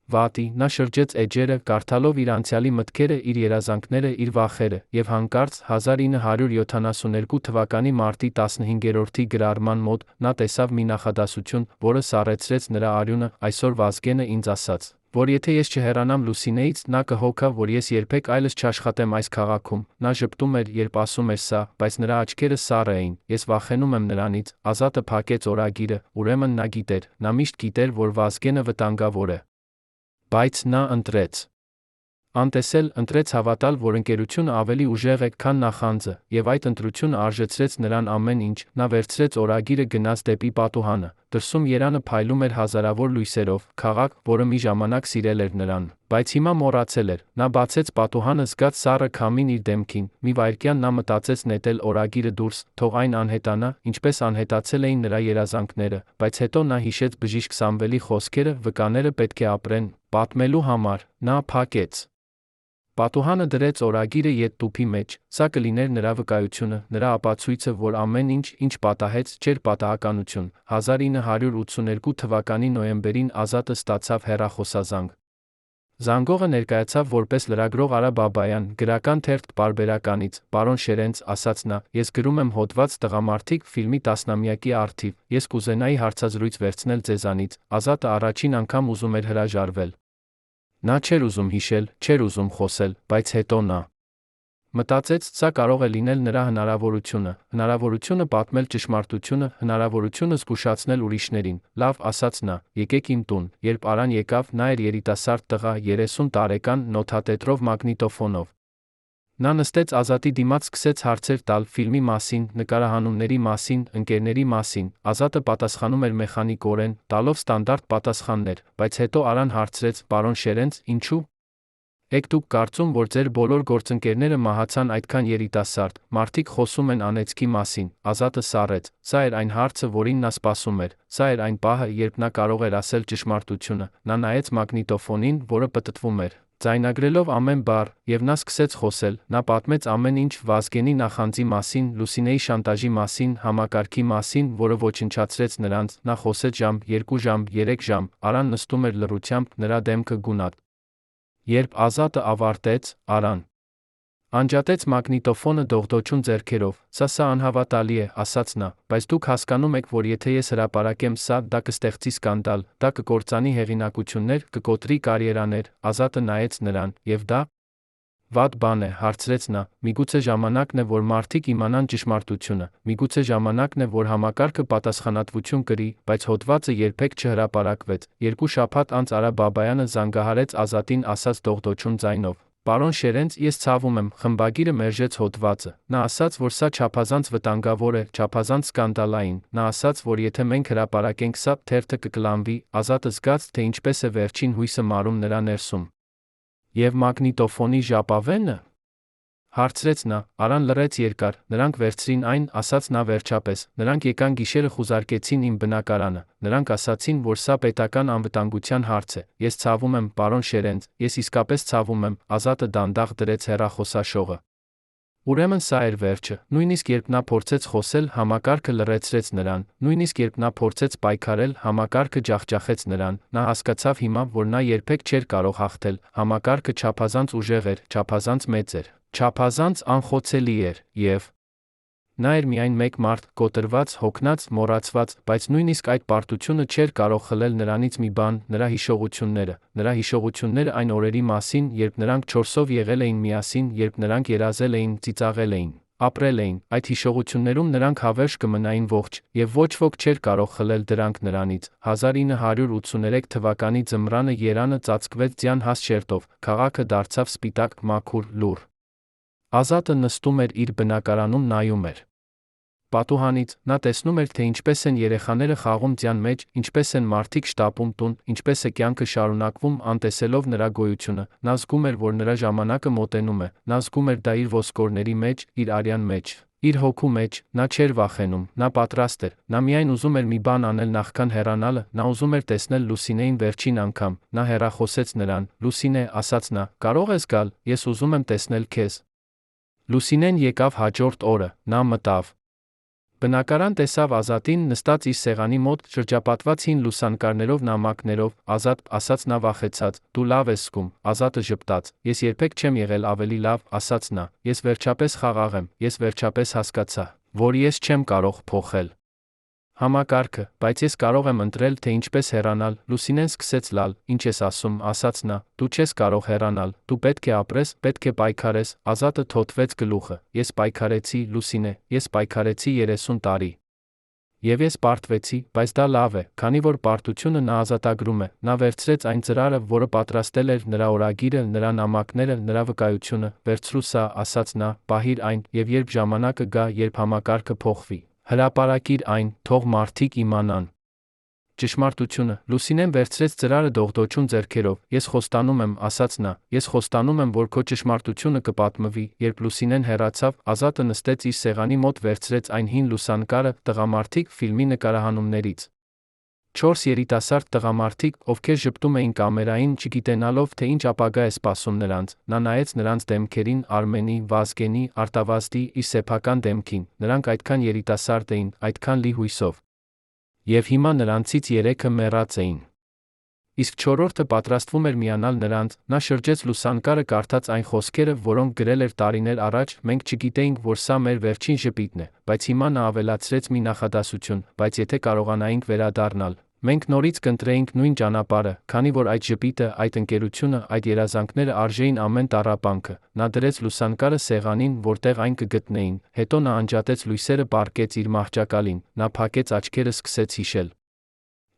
վատի»։ Նա շրջեց էջերը, կարդալով իր անցյալի մտքերը, իր երազանքները, իր վախերը, եւ հանկարծ 1972 թվականի մարտի 15-րդի գրառման մոտ նա տեսավ մի նախադասություն, որը սառեցրեց նրա արյունը։ Այսօր Վազգենը ինձ ասաց, որ եթե ես չհեռանամ Լուսինեից, նա կհոգա, որ ես երբեք այլս չաշխատեմ այս քաղաքում։ Նա ժպտում էր, երբ ասում էր սա, բայց նրա աչքերը սառը էին։ Ես վախենում եմ նրանից։ Ազատը փակեց օրագիրը, ուրեմն նա գիտեր, նա միշտ գիտեր, որ Վազգենը վտանգավոր է։ Բայց նա ընտրեց անտեսել, ընտրեց հավատալ, որ ընկերությունը ավելի ուժեղ է, քան նախանձը, եւ այդ ընտրությունը արժեցրեց նրան ամեն ինչ։ Նա վերցրեց օրագիրը, գնաց դեպի պատուհանը։ Դրսում Երանը փայլում էր հազարավոր լույսերով, քաղաք, որը մի ժամանակ սիրել էր նրան, բայց հիմա մոռացել էր։ Նա բացեց պատուհանը, զգաց սառը քամին իր դեմքին։ Մի վայրկյան նա մտածեց նետել օրագիրը դուրս, թող այն անհետանա, ինչպես անհետացել էին նրա երազանքները, բայց հետո նա հիշեց բժիշկ Սամվելի խոսքերը. վկաները պետք է ապրեն պատմելու համար։ Նա փակեց պատուհանը, դրեց օրագիրը ետ տուփի մեջ։ Սա կլիներ նրա վկայությունը, նրա ապացույցը, որ ամեն ինչ, ինչ պատահեց, չէր պատահականություն։ 1982 թվականի նոյեմբերին Ազատը ստացավ հեռախոսազանգ։ Զանգողը ներկայացավ որպես լրագրող Արա Բաբայան, գրական թերթ Պարբերականից։ Պարոն Շերենց, ասաց նա, ես գրում եմ հոդված «Տղամարդիկ» ֆիլմի 10-ամյակի առթիվ, ես կուզենայի հարցազրույց վերցնել ձեզանից։ Ազատը առաջին անգամ ուզում էր հրաժարվել։ Նա չէր ուզում հիշել, չէր ուզում խոսել, բայց հետո նա մտածեց, սա կարող է լինել նրա հնարավորությունը պատմել ճշմարտությունը, հնարավորությունը զգուշացնել ուրիշներին։ Լավ, ասաց նա, եկեք իմ տուն։ Երբ Արան եկավ, նա էր երիտասարդ տղա, 30 տարեկան, նոթատետրով, մագնիտոֆոնով։ Նա նստեց Ազատի դիմաց, սկսեց հարցեր տալ ֆիլմի մասին, նկարահանումների մասին, ընկերների մասին։ Ազատը պատասխանում էր մեխանիկորեն, տալով ստանդարտ պատասխաններ, բայց հետո Արան հարցրեց. «Պարոն Շերենց, ինչու՞ եք դուք կարծում, որ ձեր բոլոր գործընկերները մահացան այդքան երիտասարդ, մարդիկ խոսում են անեծքի մասին»։ Ազատը սառեց։ Սա էր այն հարցը, որին նա սպասում էր։ Սա էր այն պահը, երբ նա կարող էր ասել ճշմարտությունը։ Նա նայեց մագնիտոֆոնին, որը պտտվում էր, ձայնագրելով ամեն բառ, եւ նա սկսեց խոսել։ Նա պատմեց ամեն ինչ Վազգենի նախանձի մասին, Լուսինեի շանտաժի մասին, համակարգի մասին, որը ոչնչացրեց նրանց։ Նա խոսեց ժամ, 2 ժամ, 3 ժամ։ Արան նստում էր լռությամբ, նրա դեմքը գունատ։ Երբ Ազատը ավարտեց, Արան անջատեց մագնիտոֆոնը դողդոջուն ձեռքերով։ Սա անհավատալի է, ասաց նա, բայց դուք հասկանում եք, որ եթե ես հրապարակեմ սա, դա կստեղծի սկանդալ, դա կկործանի հեղինակություններ, կկոտրի կարիերաներ։ Ազատը նայեց նրան, եւ դա Վատ բան է, հարցրեց նա, միգուցե ժամանակն է, որ մարդիկ իմանան ճշմարտությունը, միգուցե ժամանակն է, որ համակարգը պատասխանատվություն կրի, բայց հոդվածը երբեք չհրապարակվեց։ 2 շաբաթ անց Արա Բաբայանը զանգահարեց Ազատին ասաց դողդոչուն ձայնով. «Պարոն Շերենց, ես ցավում եմ», խմբագիրը մերժեց հոդվածը։ Նա ասաց, որ սա չափազանց վտանգավոր է, չափազանց սկանդալային։ Նա ասաց, որ եթե մենք հրապարակենք սա, թերթը կկլանվի։ Ազատը զգաց, թե ինչպես է վերջին հույսը մարում նրա ներսում։ Եվ մագնիտոֆոնի ժապավենը։ Հարցրեց նա, Արան լռեց երկար, նրանք վերցրին այն, ասաց նա վերջապես, նրանք եկան գիշերը խուզարկեցին իմ բնակարանը, նրանք ասացին, որ սա պետական անվտանգության հարց է, ես ցավում եմ, պարոն Շերենց, ես իսկապես ցավում եմ, Ազատը դանդաղ դրեց հեռախոսաշողը։ Ուրեմն սա էր վերջը, նույնիսկ երբ նա փորձեց խոսել, համակարգը լռեցրեց նրան, նույնիսկ երբ նա փորձեց պայքարել, համակարգը ջախջախեց նրան, նա հասկացավ հիմա, որ նա երբեք չէր կարող հաղթել, համակարգը չափազանց ուժեղ էր, չափազանց մեծ էր, չափազանց անխոցելի էր, եւ նա էր միայն մեկ մարդ, կոտրված, հոգնած, մոռացված, բայց նույնիսկ այդ պարտությունը չէր կարող խլել նրանից մի բան, նրա հիշողությունները այն օրերի մասին, երբ նրանք 4-ով եղել էին միասին, երբ նրանք երազել էին, ծիծաղել էին, ապրել էին, այդ հիշողություններում նրանք հավերժ կմնային ողջ, եւ ոչ ոք չէր կարող խլել դրանք նրանից։ 1983 թվականի ձմռանը Երանը ծածկվեց ձյան հաստ շերտով, քաղաքը դարձավ սպիտակ, մաքուր, լուռ։ Ազատը նստում էր իր բնակարանում, նայում էր պատուհանից, նա տեսնում էր, թե ինչպես են երեխաները խաղում ձյան մեջ, ինչպես են մարդիկ շտապում տուն, ինչպես է կյանքը շարունակվում, անտեսելով նրա գոյությունը, նա զգում էր, որ նրա ժամանակը մոտենում է, նա զգում էր դա իր ոսկորների մեջ, իր արյան մեջ, իր հոգու մեջ, նա չէր վախենում, նա պատրաստ էր, նա միայն ուզում էր մի բան անել նախքան հեռանալը, նա ուզում էր տեսնել Լուսինեին վերջին անգամ, նա հեռախոսեց նրան, Լուսինե, ասաց նա, կարող ես գալ, ես ուզում եմ տեսնել քեզ։ Լուսինեն եկավ հաջորդ օրը, նա մտավ բնակարան, տեսավ Ազատին նստած իր սեղանի մոտ, շրջապատված հին լուսանկարներով, նամակներով, Ազատ, ասաց նա վախեցած, դու լավ ես զգում, Ազատը ժպտաց, ես երբեք չեմ եղել ավելի լավ, ասաց նա, ես վերջապես խաղաղ եմ, ես վերջապես հասկացա, որ ես չեմ կարող փոխել համակարգը, բայց ես կարող եմ ընտրել, թե ինչպես հեռանալ։ Լուսինեն սկսեց լալ, ինչ ես ասում, ասաց նա, դու չես կարող հեռանալ, դու պետք է ապրես, պետք է պայքարես։ Ազատը թոթվեց գլուխը, ես պայքարեցի, Լուսինե, ես պայքարեցի 30 տարի։ Եվ ես պարտվեցի, բայց դա լավ է, քանի որ պարտությունը նա ազատագրում է, նա վերցրեց այն ծրարը, որը պատրաստել էր, նրա օրագիրը, նրա նամակները, նրա վկայությունը, վերցրու սա, ասաց նա, պահիր այն, եւ երբ ժամանակը գա, երբ համակարգը փոխվի, հրապարակիր այն, թող մարդիկ իմանան ճշմարտությունը։ Լուսինեն վերցրեց ծրարը դողդոչուն ձեռքերով, ես խոստանում եմ, ասաց նա, ես խոստանում եմ, որ քո ճշմարտությունը կպատմվի։ Երբ Լուսինեն հեռացավ, Ազատը նստեց իր սեղանի մոտ, վերցրեց այն հին լուսանկարը, տղամարդիկ ֆիլմի նկարահանումներից։ 4 երիտասարդ տղամարդիկ, ովքեր ժպտում էին կամերային, չգիտենալով, թե ինչ ապագա է սպասում նրանց, նա նայեց նրանց դեմքերին, Արմենի, Վազգենի, Արտավազդի, իր սեփական դեմքին, նրանք այդքան երիտասարդ էին, այդքան լի հույսով։ Եվ հիմա նրանցից 3-ը մեռած էին։ Իսկ 4-րդը պատրաստվում էր միանալ նրանց, նա շրջեց լուսանկարը, կարդաց այն խոսքերը, որոնք գրել էր տարիներ առաջ, մենք չգիտեինք, որ սա մեր վերջին ժպիտն է, բայց հիմա նա ավելացրեց մի նախադասություն, բայց եթե կարողանայինք վերադառնալ, մենք նորից կընտրեինք նույն ճանապարհը, քանի որ այդ ժպիտը, այդ ընկերությունը, այդ երազանքները արժեին ամեն տառապանքը։ Նա դրեց լուսանկարը սեղանին, որտեղ այն կգտնեին, հետո նա անջատեց լույսերը, պառկեց իր մահճակալին, նա փակեց աչքերը, սկսեց հիշել։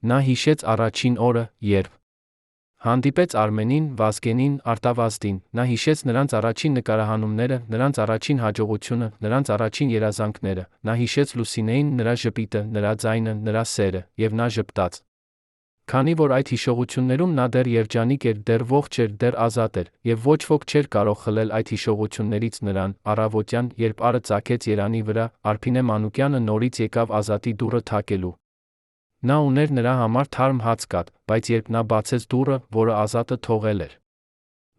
Նա հիշեց առաջին օրը, երբ հանդիպեց Արմենին, Վազգենին, Արտավազդին, նա հիշեց նրանց առաջին նկարահանումները, նրանց առաջին հաջողությունը, նրանց առաջին երազանքները, նա հիշեց Լուսինեին, նրա ժպիտը, նրա ձայնը, նրա սերը, եւ նա ժպտաց։ Քանի որ այդ հիշողություններում նա դեռ երջանիկ էր, դեռ ողջ էր, դեռ ազատ էր, եւ ոչ ոք չէր կարող խլել այդ հիշողություններից նրան։ Առավոտյան, երբ Արը ծագեց Երանի վրա, Արփինե Մանուկյանը նորից եկավ Ազատի դուռը թակելու։ Նա ուներ նրա համար թարմ հաց կատ, բայց երբ նա բացեց դուռը, որը Ազատը թողել էր,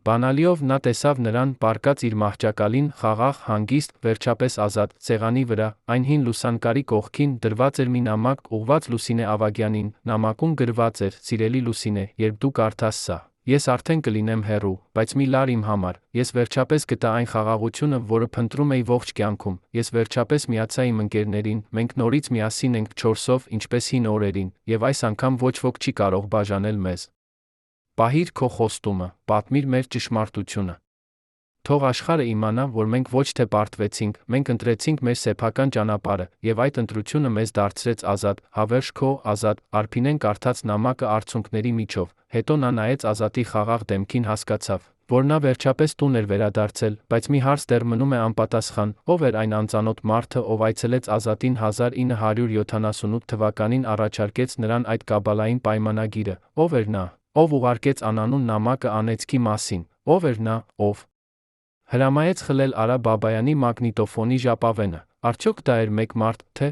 բանալիով նա տեսավ նրան պառկած իր մահճակալին, խաղաղ, հանգիստ, վերջապես ազատ, սեղանի վրա, այն հին լուսանկարի կողքին դրված էր մի նամակ, ուղղված Լուսինե Ավագյանին, նամակում գրված էր. Սիրելի Լուսինե, երբ դու կարդաս սա, ես արդեն կլինեմ հեռու, բայց մի լար իմ համար, ես վերջապես գտա այն խաղաղությունը, որը փնտրում էի ողջ կյանքում, ես վերջապես միացա իմ ընկերներին, մենք նորից միասին ենք 4-ով, ինչպես հին օրերին, եւ այս անգամ ոչ ոք չի կարող բաժանել մեզ։ Պահիր քո խոստումը, պատմիր մեր ճշմարտությունը։ Թող աշխարհը իմանա, որ մենք ոչ թե պարտվեցինք, մենք ընտրեցինք մեր սեփական ճանապարհը, եւ այդ ընտրությունը մեզ դարձրեց ազատ, հավերժ քո, ազատ, Արփինեն կարդաց նամակը արցունքների միջով, հետո նա նայեց Ազատի խաղաղ դեմքին, հասկացավ, որ նա վերջապես տուն էր վերադարձել, բայց մի հարց դեռ մնում է անպատասխան, ով էր այն անծանոթ մարդը, ով այցելեց Ազատին 1978 թվականին առաջարկեց նրան այդ կաբալային պայմանագիրը, ով էր նա, ով ուղարկեց անանուն նամակը անեծքի մասին, ով էր նա, ով հրամայեց խլել Արա Բաբայանի մագնիտոֆոնի ժապավենը, արդյոք դա էր մեկ մարդ, թե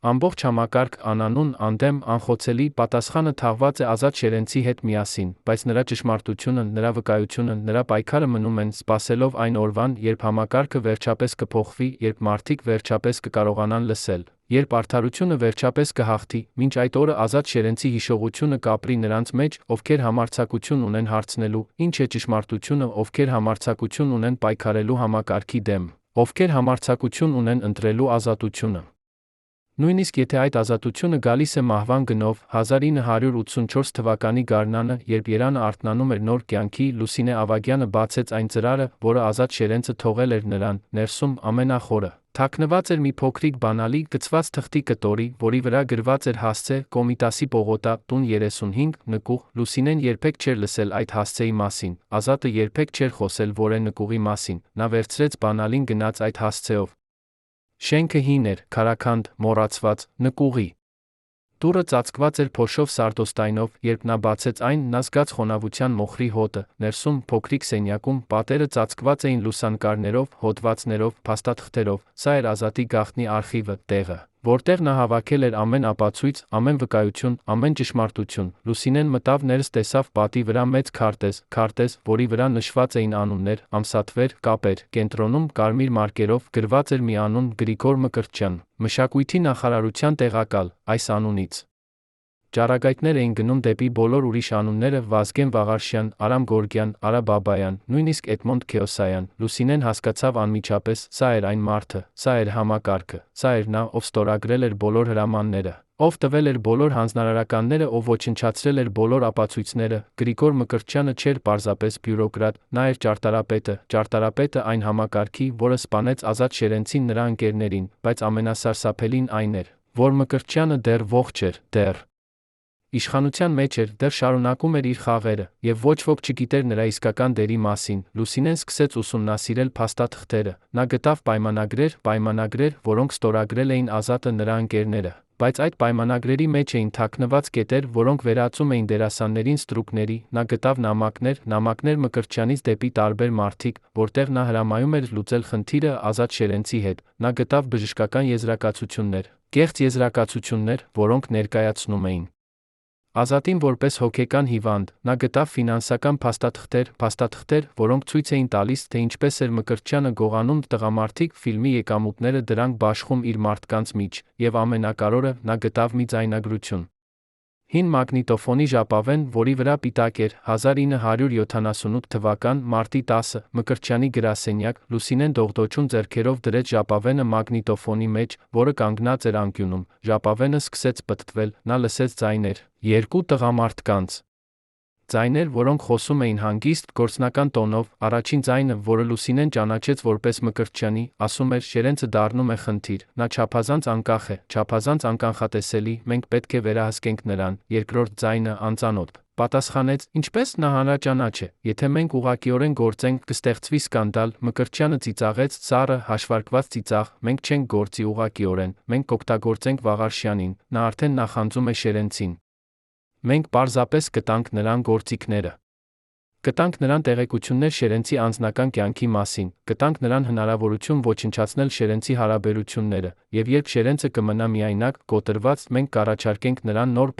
ամբողջ համակարգ, անանուն, անդեմ, անխոցելի, պատասխանը թաղված է Ազատ Շերենցի հետ միասին, բայց նրա ճշմարտությունը, նրա վկայությունը, նրա պայքարը մնում են, սպասելով այն օրվան, երբ համակարգը վերջապես կփոխվի, երբ մարդիկ վերջապես կկարողանան լսել, երբ արդարությունը վերջապես կհաղթի, մինչ այդ օրը Ազատ Շերենցի հիշողությունը կապրի նրանց մեջ, ովքեր համարձակություն ունեն հարցնելու, ինչ է ճշմարտությունը, ովքեր համարձակություն ունեն պայքարելու համակարգի դեմ, ովքեր համարձակություն ունեն ընտրելու ազատությունը։ Նույնիսկ եթե այդ ազատությունը գալիս է մահվան գնով, 1984 թվականի գարնանը, երբ Երանը արթնանում էր նոր կյանքի, Լուսինե Ավագյանը բացեց այն ծրարը, որը Ազատ Շերենցը թողել էր նրան, ներսում, ամենախորը, թաքնված էր մի փոքրիկ բանալի, գցված թղթի կտորի, որի վրա գրված էր հասցե, Կոմիտասի պողոտա, տուն 35, նկուղ, Լուսինեն երբեք չէր լսել այդ հասցեի մասին, Ազատը երբեք չէր խոսել որե նկուղի մասին, նա վերցրեց բանալին, գնաց այդ հասցեով։ Շենքը հին էր, քարաքանդ, մոռացված, նկուղի։ Դուռը ծածկված էր փոշով սարդոստայնով, երբ նա բացեց այն, նա զգաց խոնավության մոխրի հոտը, ներսում, փոքրիկ սենյակում, պատերը ծածկված էին լուսանկարներով, հոդվածներով, փաստաթղթերով, սա էր Ազատի գաղտնի արխիվը, տեղը, որտեղ նա հավաքել էր ամեն ապացույց, ամեն վկայություն, ամեն ճշմարտություն, Լուսինեն մտավ ներս, տեսավ պատի վրա մեծ քարտեզ, որի վրա նշված էին անուններ, ամսաթվեր, կապեր, կենտրոնում, կարմիր մարկերով, գրված էր մի անուն, Գրիգոր Մկրտչյան, Մշակույթի նախարարության տեղակալ, այս անունից ճառագայթներ էին գնում դեպի բոլոր ուրիշ անունները, Վազգեն Վաղարշյան, Արամ Գորգյան, Արա Բաբայան, նույնիսկ Էդմոնդ Քեոսայան, Լուսինեն հասկացավ անմիջապես, սա էր այն մարդը, սա էր համակարգը, սա էր նա, ով ստորագրել էր բոլոր հրամանները, ով տվել էր բոլոր հանձնարարականները, ով ոչնչացրել էր բոլոր ապացույցները, Գրիգոր Մկրտչյանը չէր պարզապես բյուրոկրատ, նա էր ճարտարապետը այն համակարգի, որը սպանեց Ազատ Շերենցին նրա ընկերներին, բայց ամենասարսափելին այն էր, որ Մկրտչյանը դեռ ողջ էր, դեռ իշխանության մեջ էր, դեռ շարունակում էր իր խաղերը, եւ ոչ ոք չգիտեր նրա իսկական դերի մասին, Լուսինեն սկսեց ուսումնասիրել փաստաթղթերը, նա գտավ պայմանագրեր, որոնք ստորագրել էին Ազատը նրա ընկերները, բայց այդ պայմանագրերի մեջ էին թաքնված կետեր, որոնք վերածում էին դերասաններին ստրուկների, նա գտավ նամակներ Մկրտչյանից դեպի տարբեր մարդիկ, որտեղ նա հրամայում էր լուծել խնդիրը Ազատ Շերենցի հետ, նա գտավ բժշկական եզրակացություններ, կեղծ եզրակացություններ, որոնք ներկայացնում էին Ազատին որպես հոգեկան հիվանդ, նա գտավ ֆինանսական փաստաթղթեր, որոնք ցույց էին տալիս, թե ինչպես էր Մկրտչյանը գողանում տղամարդիկ, ֆիլմի եկամուտները դրանք բաշխում իր մարդկանց մեջ, եւ ամենակարևորը, նա գտավ մի ձայնագրություն։ Հին մագնիտոֆոնի ժապավեն, որի վրա պիտակ էր 1978 թվական մարտի 10-ը, Մկրտչյանի գրասենյակ, Լուսինեն դողդոջուն ձեռքերով դրեց ժապավենը մագնիտոֆոնի մեջ, որը կանգնած էր անկյունում, ժապավենը սկսեց պտտվել, նա լսեց ձայներ, երկու տղամարդկանց ձայներ, որոնք խոսում էին հանգիստ, գործնական տոնով, առաջին ձայնը, որը Լուսինեն ճանաչեց որպես Մկրտչյանի, ասում էր Շերենցը դառնում է խնդիր, նա չափազանց անկախ է, չափազանց անկանխատեսելի, մենք պետք է վերահսկենք նրան, երկրորդ ձայնը, անծանոթ, պատասխանեց, ինչպես նա հանրաճանաչ է, եթե մենք ուղղակիորեն գործենք, կստեղծվի սկանդալ, Մկրտչյանը ծիծաղեց, սառը, հաշվարկված ծիծաղ, մենք չենք գործի ուղղակիորեն, մենք կօգտագործենք Վաղարշյանին, նա արդեն նախանձում է Շերենցին։ Մենք պարզապես կտանք նրան գործիքները։ Կտանք նրան տեղեկություններ Շերենցի անձնական կյանքի մասին, կտանք նրան հնարավորություն ոչնչացնել Շերենցի հարաբերությունները, եւ երբ Շերենցը կմնա միայնակ, կոտրված, մենք կառաջարկենք նրան նոր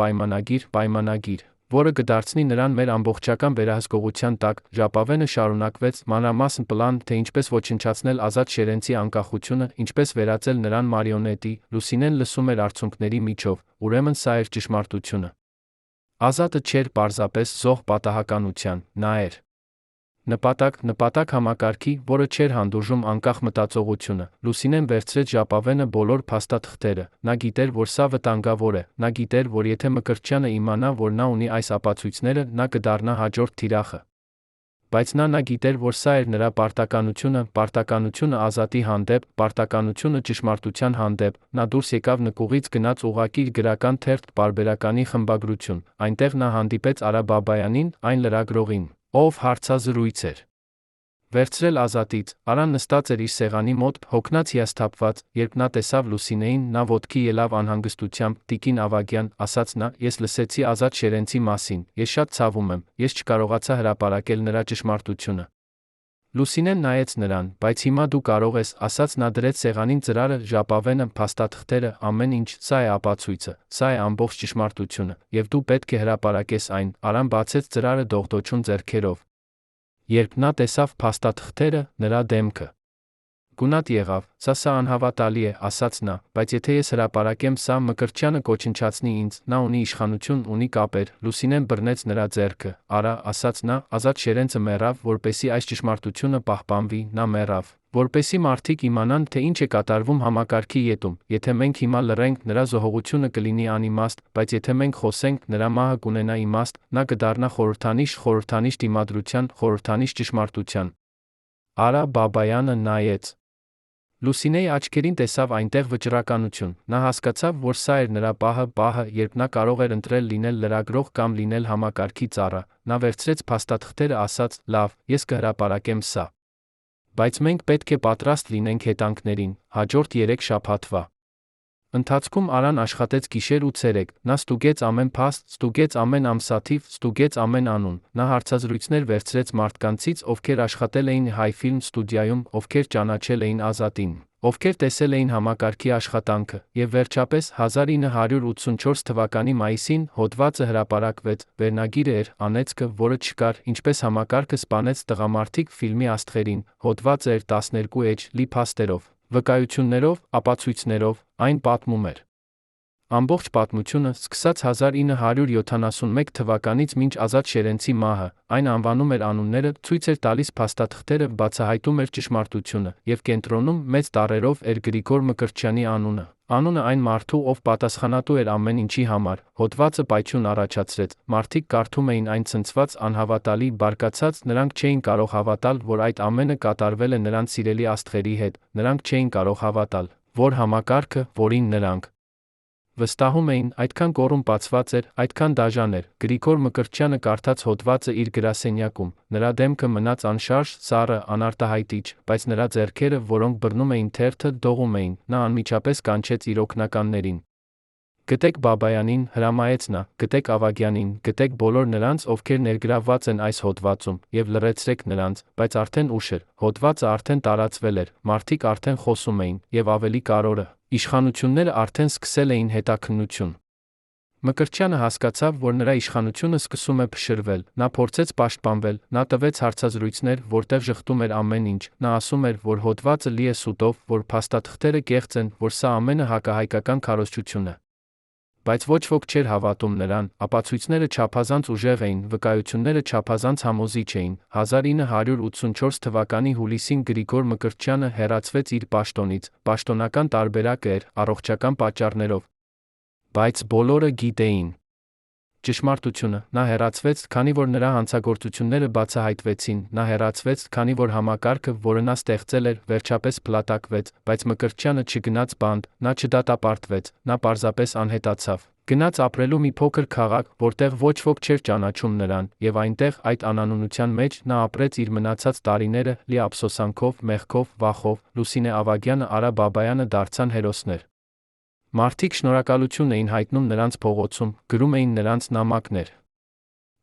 պայմանագիր, որը կդարձնի նրան մեր ամբողջական վերահսկողության տակ, ժապավենը շարունակվեց, մանրամասն պլան, թե ինչպես ոչնչացնել Ազատ Շերենցի անկախությունը, ինչպես վերածել նրան մարիոնետի, Լուսինեն լսում էր արցունքների միջով, ուրեմն սա էր ճշմարտությունը։ Ազատը չէր պարզապես զոհ պատահականության, նա էր նպատակ համակարգի, որը չէր հանդուրժում անկախ մտածողությունը, Լուսինեն վերցրեց ժապավենը բոլոր փաստաթղթերը, նա գիտեր, որ սա վտանգավոր է, նա գիտեր, որ եթե Մկրտչյանը իմանա, որ նա ունի այս ապացույցները, նա կդառնա հաջորդ թիրախը։ Բայց նա գիտեր, որ սա էր նրա պարտականությունը ազատի հանդեպ, պարտականությունը ճշմարտության հանդեպ, նա դուրս եկավ նկուղից գնաց ուղղակի իր գրական թերթ պարբերականի խմբագրություն, այնտեղ նա հանդիպեց Արա Բաբայանին, այն լրագրողին, ով հարցազրույց էր վերցրել Ազատից։ Արան նստած էր իր սեղանի մոտ, հոգնած հիասթափված, երբ նա տեսավ Լուսինեին, նա ոտքի ելավ անհանգստությամբ, տիկին Ավագյան, ասաց նա, ես լսեցի Ազատ Շերենցի մասին, ես շատ ցավում եմ, ես չկարողացա հրապարակել նրա ճշմարտությունը։ Լուսինեն նայեց նրան, բայց հիմա դու կարող ես, ասաց նա դրեց սեղանին ծրարը, ժապավենը, փաստաթղթերը, ամեն ինչ, սա է ապացույցը, սա է ամբողջ ճշմարտությունը, եւ դու պետք է հրապարակես այն։ Արան բացեց ծրարը դողդոջուն ձեռքերով։ Երբ նա տեսավ փաստաթղթերը, նրա դեմքը գունատ եղավ, սա անհավատալի է, ասաց նա, բայց եթե ես հրապարակեմ սա, Մկրտչյանը կոչնչացնի ինձ, նա ունի իշխանություն, ունի կապեր։ Լուսինեն բռնեց նրա ձեռքը։ Արա, ասաց նա, Ազատ Շերենցը մեռավ, որպեսզի այս ճշմարտությունը պահպանվի, նա մեռավ, որպեսզի մարդիկ իմանան, թե ինչ է կատարվում համակարգի ետում։ Եթե մենք հիմա լռենք, նրա զոհողությունը կլինի անիմաստ, բայց եթե մենք խոսենք, նրա մահը կունենա իմաստ, նա կդառնա խորհրդանիշ դիմադրության, խորհրդանիշ ճշմարտության։ Արա Բաբայանը նայեց Լուսինեի աչքերին, տեսավ այնտեղ վճռականություն։ Նա հասկացավ, որ սա էր նրա պահը, երբ նա կարող էր ընտրել լինել լրագրող կամ լինել համակարգի ծառա։ Նա վերցրեց փաստաթղթերը, ասաց, լավ, ես կհրապարակեմ սա։ Բայց մենք պետք է պատրաստ լինենք հետանքներին, հաջորդ 3 շաբաթվա ընթացքում Արան աշխատեց գիշեր ու ցերեկ, նա ստուգեց ամեն փաստ, ստուգեց ամեն ամսաթիվ, ստուգեց ամեն անուն։ Նա հարցազրույցներ վերցրեց մարդկանցից, ովքեր աշխատել էին Հայ ֆիլմ ստուդիայում, ովքեր ճանաչել էին Ազատին, ովքեր տեսել էին համակարգի աշխատանքը, եւ վերջապես 1984 թվականի մայիսին հոդվածը հրապարակվեց։ Վերնագիրը էր «Անեծքը, որը չկար, ինչպես համակարգը սպանեց տղամարդիկ» ֆիլմի աստղերին։ Հոդվածը էր 12 էջ լի փաստերով, վկայություններով, ապացույցներով, այն պատմում էր ամբողջ պատմությունը, սկսած 1971 թվականից մինչ Ազատ Շերենցի մահը, այն անվանում էր անունները, ցույց էր տալիս փաստաթղթերը, բացահայտում էր ճշմարտությունը, եւ կենտրոնում մեծ տառերով էր Գրիգոր Մկրտչյանի անունը այն մարդու, ով պատասխանատու էր ամեն ինչի համար։ Հոդվածը պայթյուն առաջացրեց, մարդիկ կարդում էին այն ցնցված, անհավատալի, բարկացած, նրանք չէին կարող հավատալ, որ այդ ամենը կատարվել է նրանց սիրելի աստղերի հետ, նրանք չէին կարող հավատալ, որ համակարգը, որին նրանք վստահում էին, այդքան կոռումպացված էր, այդքան դաժան էր։ Գրիգոր Մկրտչյանը կարդաց հոդվածը իր գրասենյակում, նրա դեմքը մնաց անշարժ, սառը, անարտահայտիչ, բայց նրա ձեռքերը, որոնք բռնում էին թերթը, դողում էին։ Նա անմիջապես կանչեց իր օգնականներին։ Գտեք Բաբայանին, հրամայեց նա, գտեք Ավագյանին, գտեք բոլոր նրանց, ովքեր ներգրավված են այս հոդվածում, եւ լռեցրեք նրանց, բայց արդեն ուշ էր, հոդվածը արդեն տարածվել էր, մարդիկ արդեն խոսում էին, եւ ավելի կարևորը, իշխանությունները արդեն սկսել էին հետաքննություն։ Մկրտչյանը հասկացավ, որ նրա իշխանությունը սկսում է փշրվել, նա փորձեց պաշտպանվել, նա տվեց հարցազրույցներ, որտեղ ժխտում էր ամեն ինչ, նա ասում էր, որ հոդվածը լի է սուտով, որ փաստաթղթերը կեղծ են, որ սա ամենը հակահայկական քարոզչություն է։ Բայց ոչ ոք չէր հավատում նրան, ապացույցները չափազանց ուժեղ էին, վկայությունները չափազանց համոզիչ էին։ 1984 թվականի հուլիսին Գրիգոր Մկրտչյանը հեռացվեց իր պաշտոնից, պաշտոնական տարբերակը էր, առողջական պատճառներով։ Բայց բոլորը գիտեին ճշմարտությունը, նա հեռացվեց, քանի որ նրա հանցագործությունները բացահայտվեցին, նա հեռացվեց, քանի որ համակարգը, որը նա ստեղծել էր, վերջապես փլատակվեց, բայց Մկրտչյանը չգնաց բանտ, նա չդատապարտվեց, նա պարզապես անհետացավ։ Գնաց ապրելու մի փոքր քաղաք, որտեղ ոչ ոք չէր ճանաչում նրան, եւ այնտեղ, այդ անանունության մեջ, նա ապրեց իր մնացած տարիները, լի ափսոսանքով, մեղքով, վախով։ Լուսինե Ավագյանը, Արա Բաբայանը դարձան հերոսներ։ Մարդիկ շնորհակալություն էին հայտնում նրանց փողոցում, գրում էին նրանց նամակներ,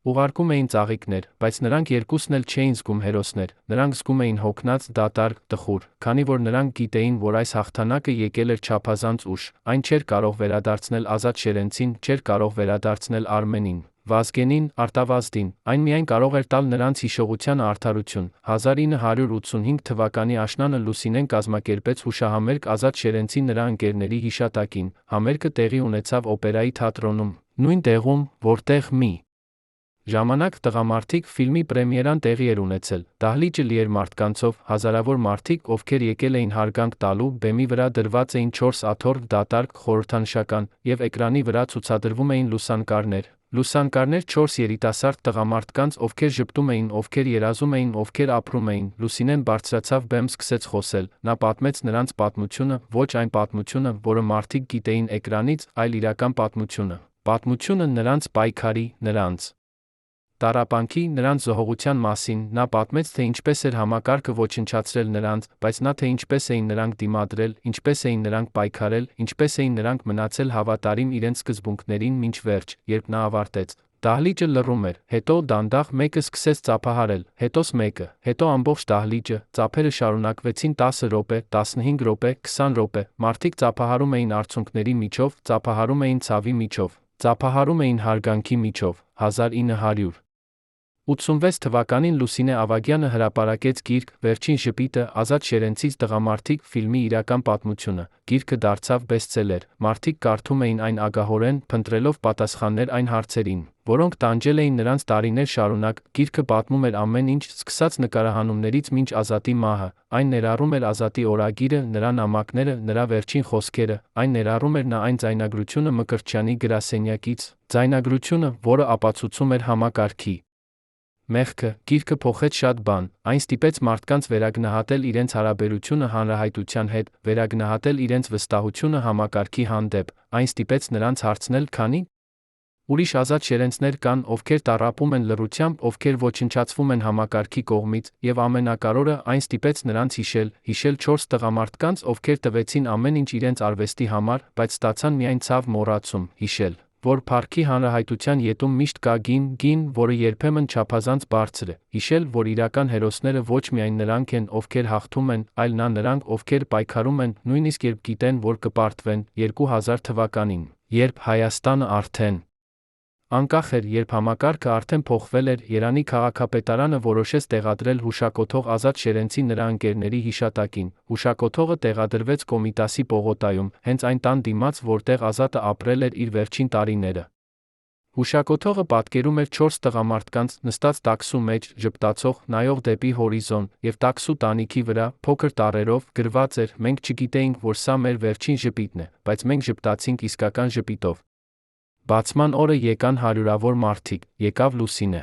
ուղարկում էին ծաղիկներ, բայց նրանք երկուսն էլ չէին զգում հերոսներ, նրանք զգում էին հոգնած, դատարկ, տխուր, քանի որ նրանք գիտեին, որ այս հաղթանակը եկել էր չափազանց ուշ, այն չէր կարող վերադարձնել Ազատ Շերենցին, չէր կարող վերադարձնել Արմենին, Վազգենին, Արտավազդին, այն միայն կարող էր տալ նրանց հիշողությանը արդարություն։ 1985 թվականի աշնանը Լուսինեն կազմակերպեց հուշահամերգ Ազատ Շերենցի նրա ընկերների հիշատակին։ Համերգը տեղի ունեցավ Օպերայի թատրոնում, նույն տեղում, որտեղ մի ժամանակ տղամարդիկ ֆիլմի պրեմիերան տեղի էր ունեցել։ Դահլիճը լի էր մարդկանցով, հազարավոր մարդիկ, ովքեր եկել էին հարգանք տալու, բեմի վրա դրված էին 4 աթոռ, դատարկ, խորհրդանշական, եւ էկրանի վրա ցուցադրվում էին լուսանկարներ։ Լուսանկարներ 4 երիտասարդ տղամարդկանց, ովքեր ժպտում էին, ովքեր երազում էին, ովքեր ապրում էին։ Լուսինեն բարձրացավ բեմ, սկսեց խոսել։ Նա պատմեց նրանց պատմությունը, ոչ այն պատմությունը, որը մարդիկ գիտեին էկրանից, այլ իրական պատմությունը։ Պատմությունը նրանց պայքարի, նրանց տառապանքի, նրանց զոհողության մասին։ Նա պատմեց, թե ինչպես էր համակարգը ոչնչացրել նրանց, բայց նա թե ինչպես էին նրանք դիմադրել, ինչպես էին նրանք պայքարել, ինչպես էին նրանք մնացել հավատարիմ իրենց սկզբունքներին մինչ վերջ, երբ նա ավարտեց։ Դահլիճը լռում էր, հետո դանդաղ մեկը սկսեց ծափահարել, հետոս մեկը, հետո ամբողջ դահլիճը, ծափերը շարունակվեցին 10 րոպե, 15 րոպե, 20 րոպե, մարդիկ ծափահարում էին արցունքների միջով, ծափահարում էին ցավի միջով, ծափահարում էին հարգանքի միջով։ 1986 թվականին Լուսինե Ավագյանը հրապարակեց գիրք «Վերջին ժպիտը. Ազատ Շերենցից տղամարդիկ» ֆիլմի իրական պատմությունը։ Գիրքը դարձավ բեսթսելեր։ Մարդիկ կարդում էին այն ագահորեն, փնտրելով պատասխաններ այն հարցերին, որոնք տանջել էին նրանց տարիներ շարունակ։ Գիրքը պատմում էր ամեն ինչ, սկսած նկարահանումներից մինչ Ազատի մահը։ Այն ներառում էր Ազատի օրագիրը, նրա նամակները, նրա վերջին խոսքերը։ Այն ներառում էր այն ձայնագրությունը Մկրտչյանի գրասենյակից, ձայնագրությունը, որը ապացուցում էր համակարգի մեղքը։ Գիրքը փոխեց շատ բան, այն ստիպեց մարդկանց վերագնահատել իրենց հարաբերությունը հանրահայտության հետ, վերագնահատել իրենց վստահությունը համակարգի հանդեպ, այն ստիպեց նրանց հարցնել, քանի ուրիշ ազատ շերենցներ կան, ովքեր տառապում են լռությամբ, ովքեր ոչնչացվում են համակարգի կողմից, եւ ամենակարևորը, այն ստիպեց նրանց հիշել 4 տղամարդկանց, ովքեր տվեցին ամեն ինչ իրենց արվեստի համար, բայց ստացան միայն ցավ, մոռացում, հիշել, որ փառքի հանրահայտության ետում միշտ կա գին, որը երբեմն չափազանց բարձր է, հիշել, որ իրական հերոսները ոչ միայն նրանք են, ովքեր հաղթում են, այլ նրանք, ովքեր պայքարում են, նույնիսկ երբ գիտեն, որ կպարտվեն։ 2000 թվականին, երբ Հայաստանը արդեն անկախ էր, երբ համակարգը արդեն փոխվել էր, Երանի քաղաքապետարանը որոշեց տեղադրել հուշակոթող Ազատ Շերենցի նրա ընկերների հիշատակին։ Հուշակոթողը տեղադրվեց Կոմիտասի պողոտայում, հենց այն տան դիմաց, որտեղ Ազատը ապրել էր իր վերջին տարիները։ Հուշակոթողը պատկերում էր 4 տղամարդկանց, նստած տաքսու մեջ, ժպտացող, նայող դեպի հորիզոն, եւ տաքսու տանիքի վրա, փոքր տառերով, գրված էր. «Մենք չգիտեինք, որ սա մեր վերջին ժպիտն է, բայց մենք ժպտացինք իսկական ժպիտով»։ Բացման օրը եկան հարյուրավոր մարդիկ, եկավ Լուսինե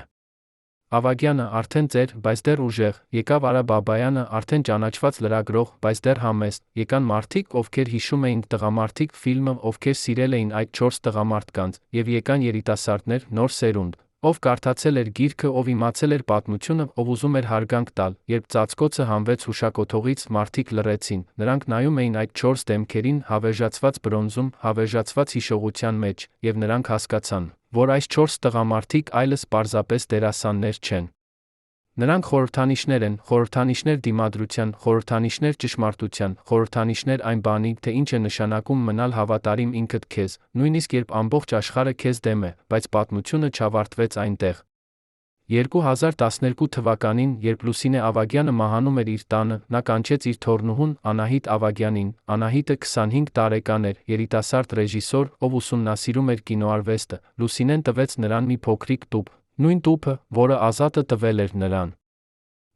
Ավագյանը, արդեն ծեր, բայց դեռ ուժեղ, եկավ Արա Բաբայանը, արդեն ճանաչված լրագրող, բայց դեռ համեստ, եկան մարդիկ, ովքեր հիշում էին «Տղամարդիկ» ֆիլմը, ովքեր սիրել էին այդ 4 տղամարդկանց, եւ եկան երիտասարդներ, նոր սերունդ, ով կարդացել էր գիրքը, ով իմացել էր պատմությունը, ով ուզում էր հարգանք տալ։ Երբ ծածկոցը հանվեց հուշակոթողից, մարդիկ լռեցին, նրանք նայում էին այդ 4 դեմքերին, հավերժացված բրոնզում, հավերժացված հիշողության մեջ, եւ նրանք հասկացան, որ այս 4 տղամարդիկ այլս պարզապես դերասաններ չեն։ Նրանք խորհրդանիշներ են, խորհրդանիշներ դիմադրության, խորհրդանիշներ ճշմարտության, խորհրդանիշներ այն բանի, թե ինչ է նշանակում մնալ հավատարիմ ինքդ քեզ, նույնիսկ երբ ամբողջ աշխարհը քեզ դեմ է, բայց պատմությունը չավարտվեց այնտեղ։ 2012 թվականին, երբ Լուսինե Ավագյանը մահանում էր իր տանը, նա կանչեց իր թոռնուհուն Անահիտ Ավագյանին։ Անահիտը 25 տարեկան էր, երիտասարդ ռեժիսոր, ով ուսումնասիրում էր կինոարվեստը։ Լուսինեն տվեց նրան մի փոքրիկ տուփ, նույն տուփը, որը Ազատը տվել էր նրան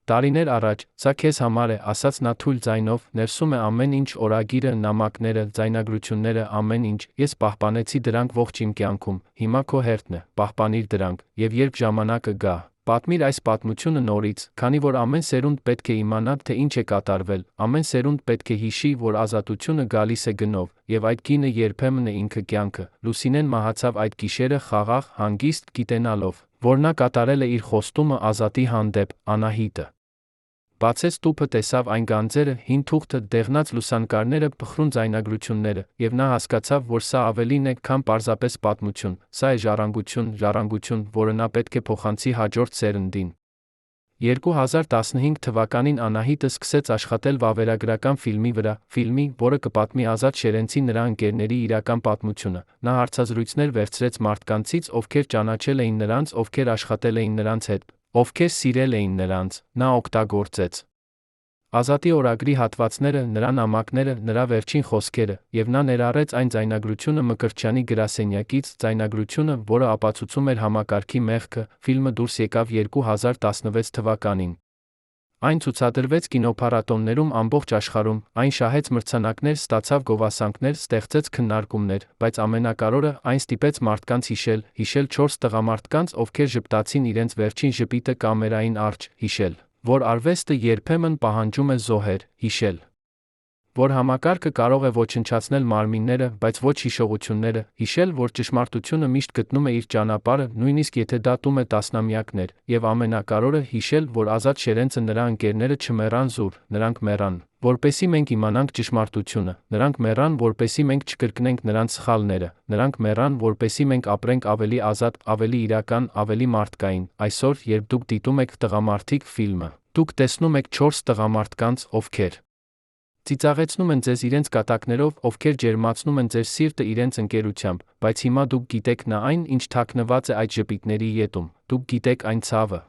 տարիներ առաջ։ «Սա քեզ համար է», ասաց նա թույլ ձայնով, «ներսում է ամեն ինչ, օրագիրը, նամակները, ձայնագրությունները, ամեն ինչ։ Ես պահպանեցի դրանք ողջ իմ կյանքում, հիմա քո հերթն է, պահպանիր դրանք, եւ երբ ժամանակը գա, պատմիր այս պատմությունը նորից, քանի որ ամեն սերունդ պետք է իմանա, թե ինչ է կատարվել, ամեն սերունդ պետք է հիշի, որ ազատությունը գալիս է գնով, եւ այդ գինը երբեմն է ինքը կյանքը»։ Լուսինեն մահացավ այդ գիշերը խաղաղ, հանգիստ, գիտենալով, որ նա կատարել է իր խոստումը Ազատի հանդեպ։ Անահիտը բացեց տուփը, տեսավ այն գանձերը, հին թուղթը, դեղնած լուսանկարները, փխրուն ձայնագրությունները, եւ նա հասկացավ, որ սա ավելին է, քան պարզապես պատմություն, սա է ժառանգություն, որը նա պետք է փոխանցի հաջորդ սերնդին։ 2015 թվականին Անահիտը սկսեց աշխատել վավերագրական ֆիլմի վրա, ֆիլմի, որը կպատմի Ազատ Շերենցի նրա ընկերների իրական պատմությունը։ Նա հարցազրույցներ վերցրեց մարդկանցից, ովքեր ճանաչել էին նրանց, ովքեր աշխատել էին նրանց հետ, ովքեր սիրել էին նրանց։ Նա օգտագործեց Ազատի օրագրի հատվածները, նրա նամակները, նրա վերջին խոսքերը, եւ նա ներառեց այն ձայնագրությունը Մկրտչյանի գրասենյակից, ձայնագրությունը, որը ապացուցում էր համակարգի մեղքը։ Ֆիլմը դուրս եկավ 2016 թվականին։ Այն ցուցադրվեց կինոփառատոներում ամբողջ աշխարհում, այն շահեց մրցանակներ, ստացավ գովասանքներ, ստեղծեց քննարկումներ, բայց ամենակարևորը, այն ստիպեց մարդկանց հիշել 4 տղամարդկանց, ովքեր ժպտացին իրենց վերջին ժպիտը կամերային առջ, հիշել, որ արվեստը երբեմն պահանջում է զոհեր, հիշել, որ համակարգը կարող է ոչնչացնել մարմինները, բայց ոչ հիշողությունները, հիշել, որ ճշմարտությունը միշտ գտնում է իր ճանապարհը, նույնիսկ եթե դա տում է տասնամյակներ, եւ ամենակարևորը, հիշել, որ Ազատ Շերենցը նրա ընկերները չմեռան զուր, նրանք մեռան, որպեսզի մենք իմանանք ճշմարտությունը, նրանք մեռան, որպեսզի մենք չկրկնենք նրանց սխալները, նրանք մեռան, որպեսզի մենք ապրենք ավելի ազատ, ավելի իրական, ավելի մարդկային։ Այսօր, երբ դուք դիտում եք «Տղամարդիկ» ֆիլմը, դուք տեսնում եք 4 տղամարդկանց, ովքեր ծիծաղեցնում են ձեզ իրենց կատակներով, ովքեր ջերմացնում են ձեր սիրտը իրենց ընկերությամբ, բայց հիմա դուք գիտեք նա այն, ինչ թաքնված է այդ ժպիտների ետում, դուք գիտեք այն ցավը,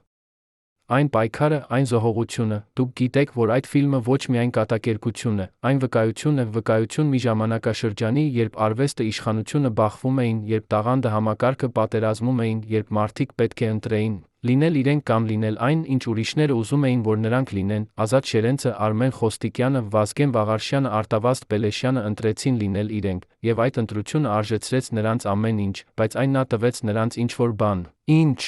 այն պայքարը, այն զոհողությունը, դուք գիտեք, որ այդ ֆիլմը ոչ միայն կատակերգություն է, այն վկայություն է, վկայություն մի ժամանակաշրջանի, երբ արվեստը իշխանությունը բախվում էին, երբ տաղանդը համակարգը պատերազմում էին, երբ մարդիկ պետք է ընտրեին, լինել իրենք կամ լինել այն, ինչ ուրիշները ուզում էին, որ նրանք լինեն։ Ազատ Շերենցը, Արմեն Խոստիկյանը, Վազգեն Վաղարշյանը, Արտավազդ Պելեշյանը ընտրեցին լինել իրենք, եւ այդ ընտրությունը արժեցրեց նրանց ամեն ինչ, բայց այն նա տվեց նրանց ինչ-որ բան, ինչ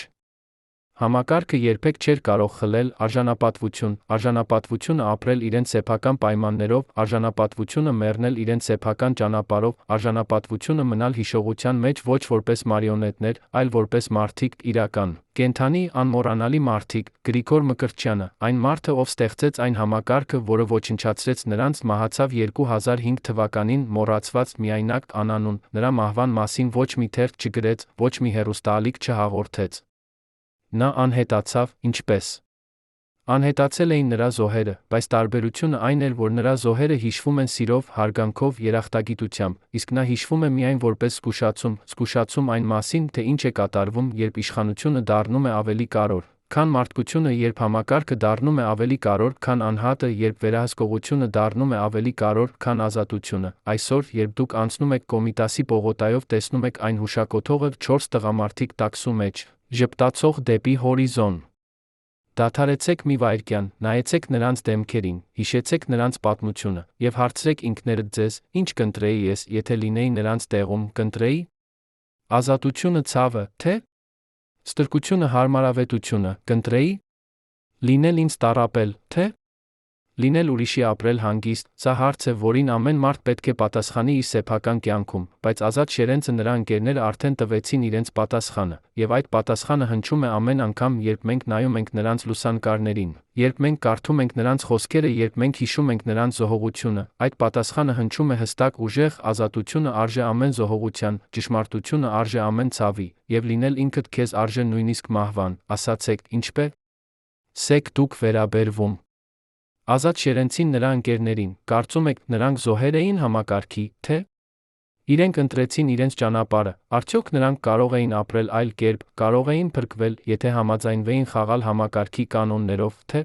համակարգը երբեք չէր կարող խլել՝ արժանապատվությունը ապրել իրենց սեփական պայմաններով, արժանապատվությունը մեռնել իրենց սեփական ճանապարհով, արժանապատվությունը մնալ հիշողության մեջ ոչ որպես մարիոնետներ, այլ որպես մարդիկ, իրական, կենդանի, անմոռանալի մարդիկ։ Գրիգոր Մկրտչյանը, այն մարդը, ով ստեղծեց այն համակարգը, որը ոչնչացրեց նրանց, մահացավ 2005 թվականին, մոռացված, միայնակ, անանուն, նրա մահվան մասին ոչ մի թերթ չգրեց, ոչ մի հեռուստաալիք չհաղորդեց։ Նա անհետացավ, ինչպես անհետացել էին նրա զոհերը, բայց տարբերությունը այն էր, որ նրա զոհերը հիշվում են սիրով, հարգանքով, երախտագիտությամբ, իսկ նա հիշվում է միայն որպես զգուշացում այն մասին, թե ինչ է կատարվում, երբ իշխանությունը դառնում է ավելի կարևոր, քան մարդկությունը, երբ համակարգը դառնում է ավելի կարևոր, քան անհատը, երբ վերահսկողությունը դառնում է ավելի կարևոր, քան ազատությունը։ Այսօր, երբ դուք անցնում եք Կոմիտասի պողոտայով, տեսնում եք այն հուշակոթողը 4 տղամարդիկ տաքսու մեջ, ժպտացող դեպի հորիզոն։ Դադարեցեք մի վայրկյան, նայեցեք նրանց դեմքերին, հիշեցեք նրանց պատմությունը, եւ հարցրեք ինքներդ ձեզ, ինչ կընտրեի ես, եթե լինեի նրանց տեղում, կընտրեի ազատությունը, ցավը, թե ստրկությունը, հարմարավետությունը, կընտրեի լինել ինձ տառապել, թե լինել ուրիշի ապրել հանգիստ։ Սա հարց է, որին ամեն մարդ պետք է պատասխանի իր սեփական կյանքում, բայց Ազատ Շերենցը, նրա ընկերները արդեն տվեցին իրենց պատասխանը, եւ այդ պատասխանը հնչում է ամեն անգամ, երբ մենք նայում ենք նրանց լուսանկարներին, երբ մենք կարդում ենք նրանց խոսքերը, երբ մենք հիշում ենք նրանց զոհողությունը, այդ պատասխանը հնչում է հստակ, ուժեղ՝ ազատությունը արժե ամեն զոհողության, ճշմարտությունը արժե ամեն ցավի, եւ լինել ինքդ քեզ արժե նույնիսկ մահվան։ Ասացեք, ինչպե՞ս եք դուք վերաբերվում Ազատ Շերենցին, նրա ընկերներին, կարծում եք նրանք զոհեր էին համակարգի, թե իրենք ընտրեցին իրենց ճանապարհը, արդյոք նրանք կարող էին ապրել այլ կերպ, կարող էին փրկվել, եթե համաձայնվեին խաղալ համակարգի կանոններով, թե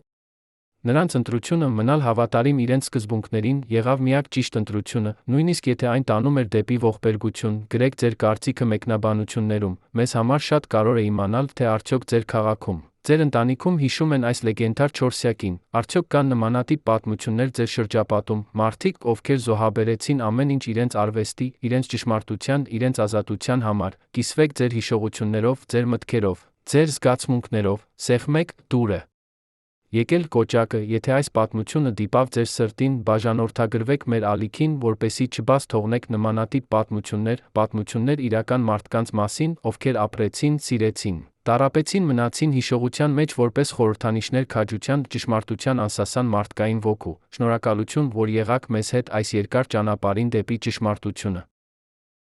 նրանց ընտրությունը մնալ հավատարիմ իրենց սկզբունքներին եղավ միակ ճիշտ ընտրությունը, նույնիսկ եթե այն տանում էր դեպի ողբերգություն։ Գրեք ձեր կարծիքը մեկնաբանություններում։ Մեզ համար շատ կարևոր է իմանալ, թե արդյոք ձեր քաղաքում, ձեր ընտանիքում հիշում են այս լեգենդար չորսյակին, արդյոք կան նմանատիպ պատմություններ ձեր շրջապատում, մարդիկ, ովքեր զոհաբերեցին ամեն ինչ իրենց արվեստի, իրենց ճշմարտության, իրենց ազատության համար։ Կիսվեք ձեր հիշողություններով, ձեր մտքերով, ձեր զգացմունքներով, սեղմեք դուրը։ Եկել կոճակը, եթե այս պատմությունը դիպավ ձեր սրտին, բաժանորդագրվեք մեր ալիքին, որպեսզի չբաց թողնեք նմանատիպ պատմություններ իրական մարդկանց մասին, ովքեր ապրեցին, սիրեցին, տառապեցին, մնացին հիշողության մեջ որպես խորհրդանիշներ քաջության, ճշմարտության, անսասան մարդկային ոգու։ Շնորհակալություն, որ եղաք մեզ հետ այս երկար ճանապարհին դեպի ճշմարտությունը։